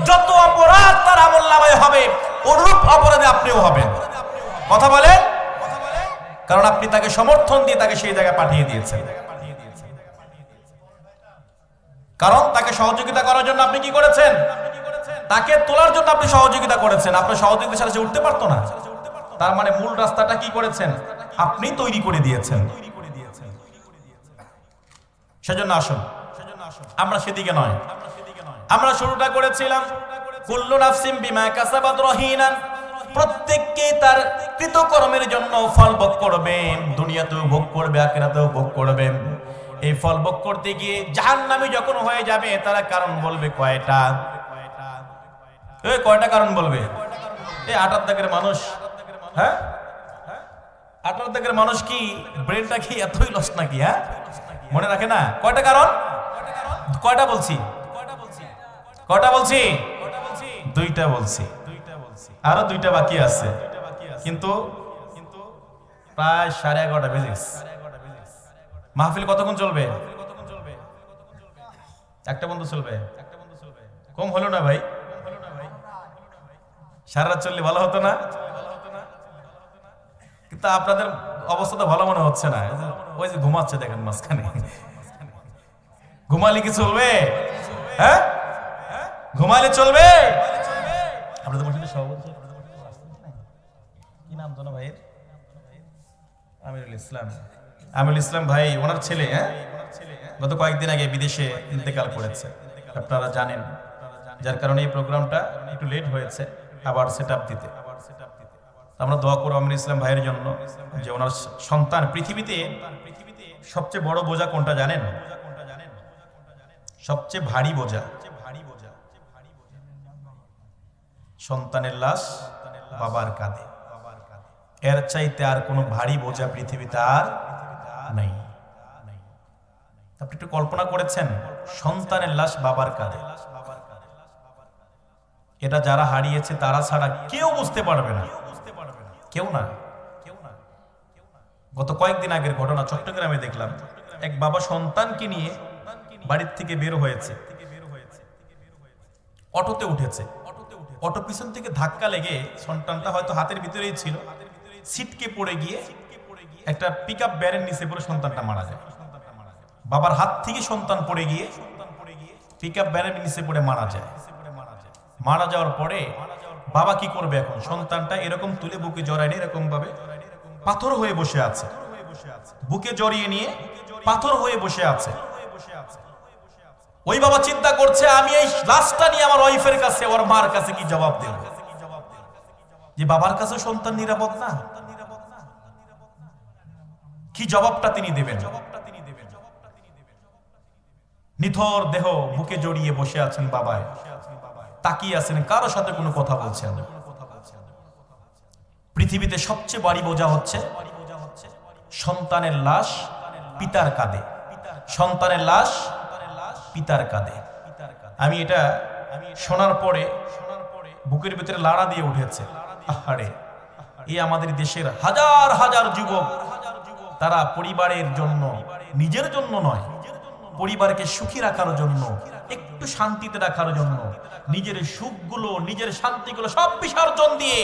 যত অপরাধ তার আমলনামায় হবে, অনুরূপ অপরাধে আপনিও হবেন। কথা বলেন? কারণ আপনি তাকে সমর্থন দিয়ে তাকে সেই জায়গায় পাঠিয়ে দিয়েছেন। কারণ তাকে সহযোগিতা করার জন্য আপনি কি করেছেন? তাকে তোলার জন্য আপনি সহযোগিতা করেছেন। আপনার সহযোগিতার সাথে সে উঠতে পারতো না। তার মানে মূল রাস্তাটা কি করেছেন? আপনি তৈরি করে দিয়েছেন। সেজন্য আসুন, আমরা সেদিকে নয়। আমরা শুরুটা করেছিলাম কুল্লু নাফসিন বিমা কাসাবাত রহিনান, প্রত্যেককে তার কৃতকর্মের জন্য ফল ভোগ করবে। দুনিয়াতেও ভোগ করবে, আখিরাতেও ভোগ করবে। এই ফল ভোগ করতে গিয়ে জাহান্নামী যখন হয়ে যাবে, তারা কারণ বলবে কয়টা? কয়টা কারণ বলবে? এই 18 দাগের মানুষ, হ্যাঁ 18 দাগের মানুষ কি ব্রেনটা কি এতই লস নাকি? হ্যাঁ, মনে রাখে না? কয়টা কারণ? কয়টা বলছি? কয়টা বলছি? 2টা বলছি, আরো 2টা বাকি আছে। কিন্তু প্রায় 11:30 বেজে গেছে। মাহফিল কতক্ষণ চলবে? 1টা বন্ধু চলবে? কম হলো না ভাই? সারা রাত চললে ভালো হতো না? কিন্তু আপনাদের অবস্থা তো ভালো মনে হচ্ছে না। ওই যে ঘুমাচ্ছে দেখেন মাঝখানে। ঘুমালে কি চলবে? হ্যাঁ, ঘুমালে চলবে? আপনাদের মসজিদের সভাপতি কি নাম তো না ভাইয়ের? আমিরুল ইসলাম। আমিরুল ইসলাম ভাই, ওনার ছেলে গত কয়েকদিন আগে বিদেশে ইন্তেকাল করেছে, আপনারা জানেন। যার কারণে এই প্রোগ্রামটা একটু লেট হয়েছে আবার সেটআপ দিতে। আমরা দোয়া করব আমিরুল ইসলাম ভাইয়ের জন্য, যে ওনার সন্তান। পৃথিবীতে সবচেয়ে বড় বোঝা কোনটা জানেন? সবচেয়ে ভারী বোঝা সন্তানের লাশ বাবার কাঁধে। এর চাইতে আর কোনো ভারী বোঝা পৃথিবীতে আর নাই। আপনি একটু কল্পনা করেছেন, সন্তানের লাশ বাবার কাঁধে। এটা যারা হারিয়েছে তারা ছাড়া কেউ বুঝতে পারবে না, কেউ না। গত কয়েকদিন আগের ঘটনা, চট্টগ্রামে দেখলাম এক বাবা সন্তানকে নিয়ে বাড়ির থেকে বের হয়েছে, অটোতে উঠেছে। অটো পিছন থেকে ধাক্কা লেগে, সন্তানটা হয়তো হাতের ভিতরেই ছিল, ছিটকে পড়ে গিয়ে একটা পিকআপ ভ্যানের নিচে পড়ে সন্তানটা মারা যায়। বাবার হাত থেকে সন্তান পড়ে গিয়ে পিকআপ ভ্যানের নিচে পড়ে মারা যায়। মারা যাওয়ার পরে বাবা কি করবে এখন? সন্তানটা এরকম তুলে বুকে জড়ায় নিয়ে এরকম ভাবে পাথর হয়ে বসে আছে, বুকে জড়িয়ে নিয়ে পাথর হয়ে বসে আছে। ওই বাবা চিন্তা করছে, আমি এই লাশটা নিয়ে আমার ওয়াইফের কাছে, ওর মার কাছে কি জবাব দেব? যে বাবার কাছে সন্তান নিরাপদ না, কি জবাবটা তিনি দেবেন? নিথর দেহ বুকে জড়িয়ে বসে আছেন বাবায়, তাকিয়ে আছেন, কারো সাথে কোনো কথা বলছেন। পৃথিবীতে সবচেয়ে ভারী বোঝা হচ্ছে সন্তানের লাশ পিতার কাঁধে, সন্তানের লাশ পিতার কাঁধে। আমি এটা শোনার পরে বুকের ভিতরে লাড়া দিয়ে উঠেছে। আহারে, এই আমাদের দেশের হাজার হাজার যুবক, তারা পরিবারের জন্য, নিজের জন্য নয়, পরিবারকে সুখী রাখার জন্য, একটু শান্তিতে রাখার জন্য নিজের সুখগুলো, নিজের শান্তিগুলো সব বিসর্জন দিয়ে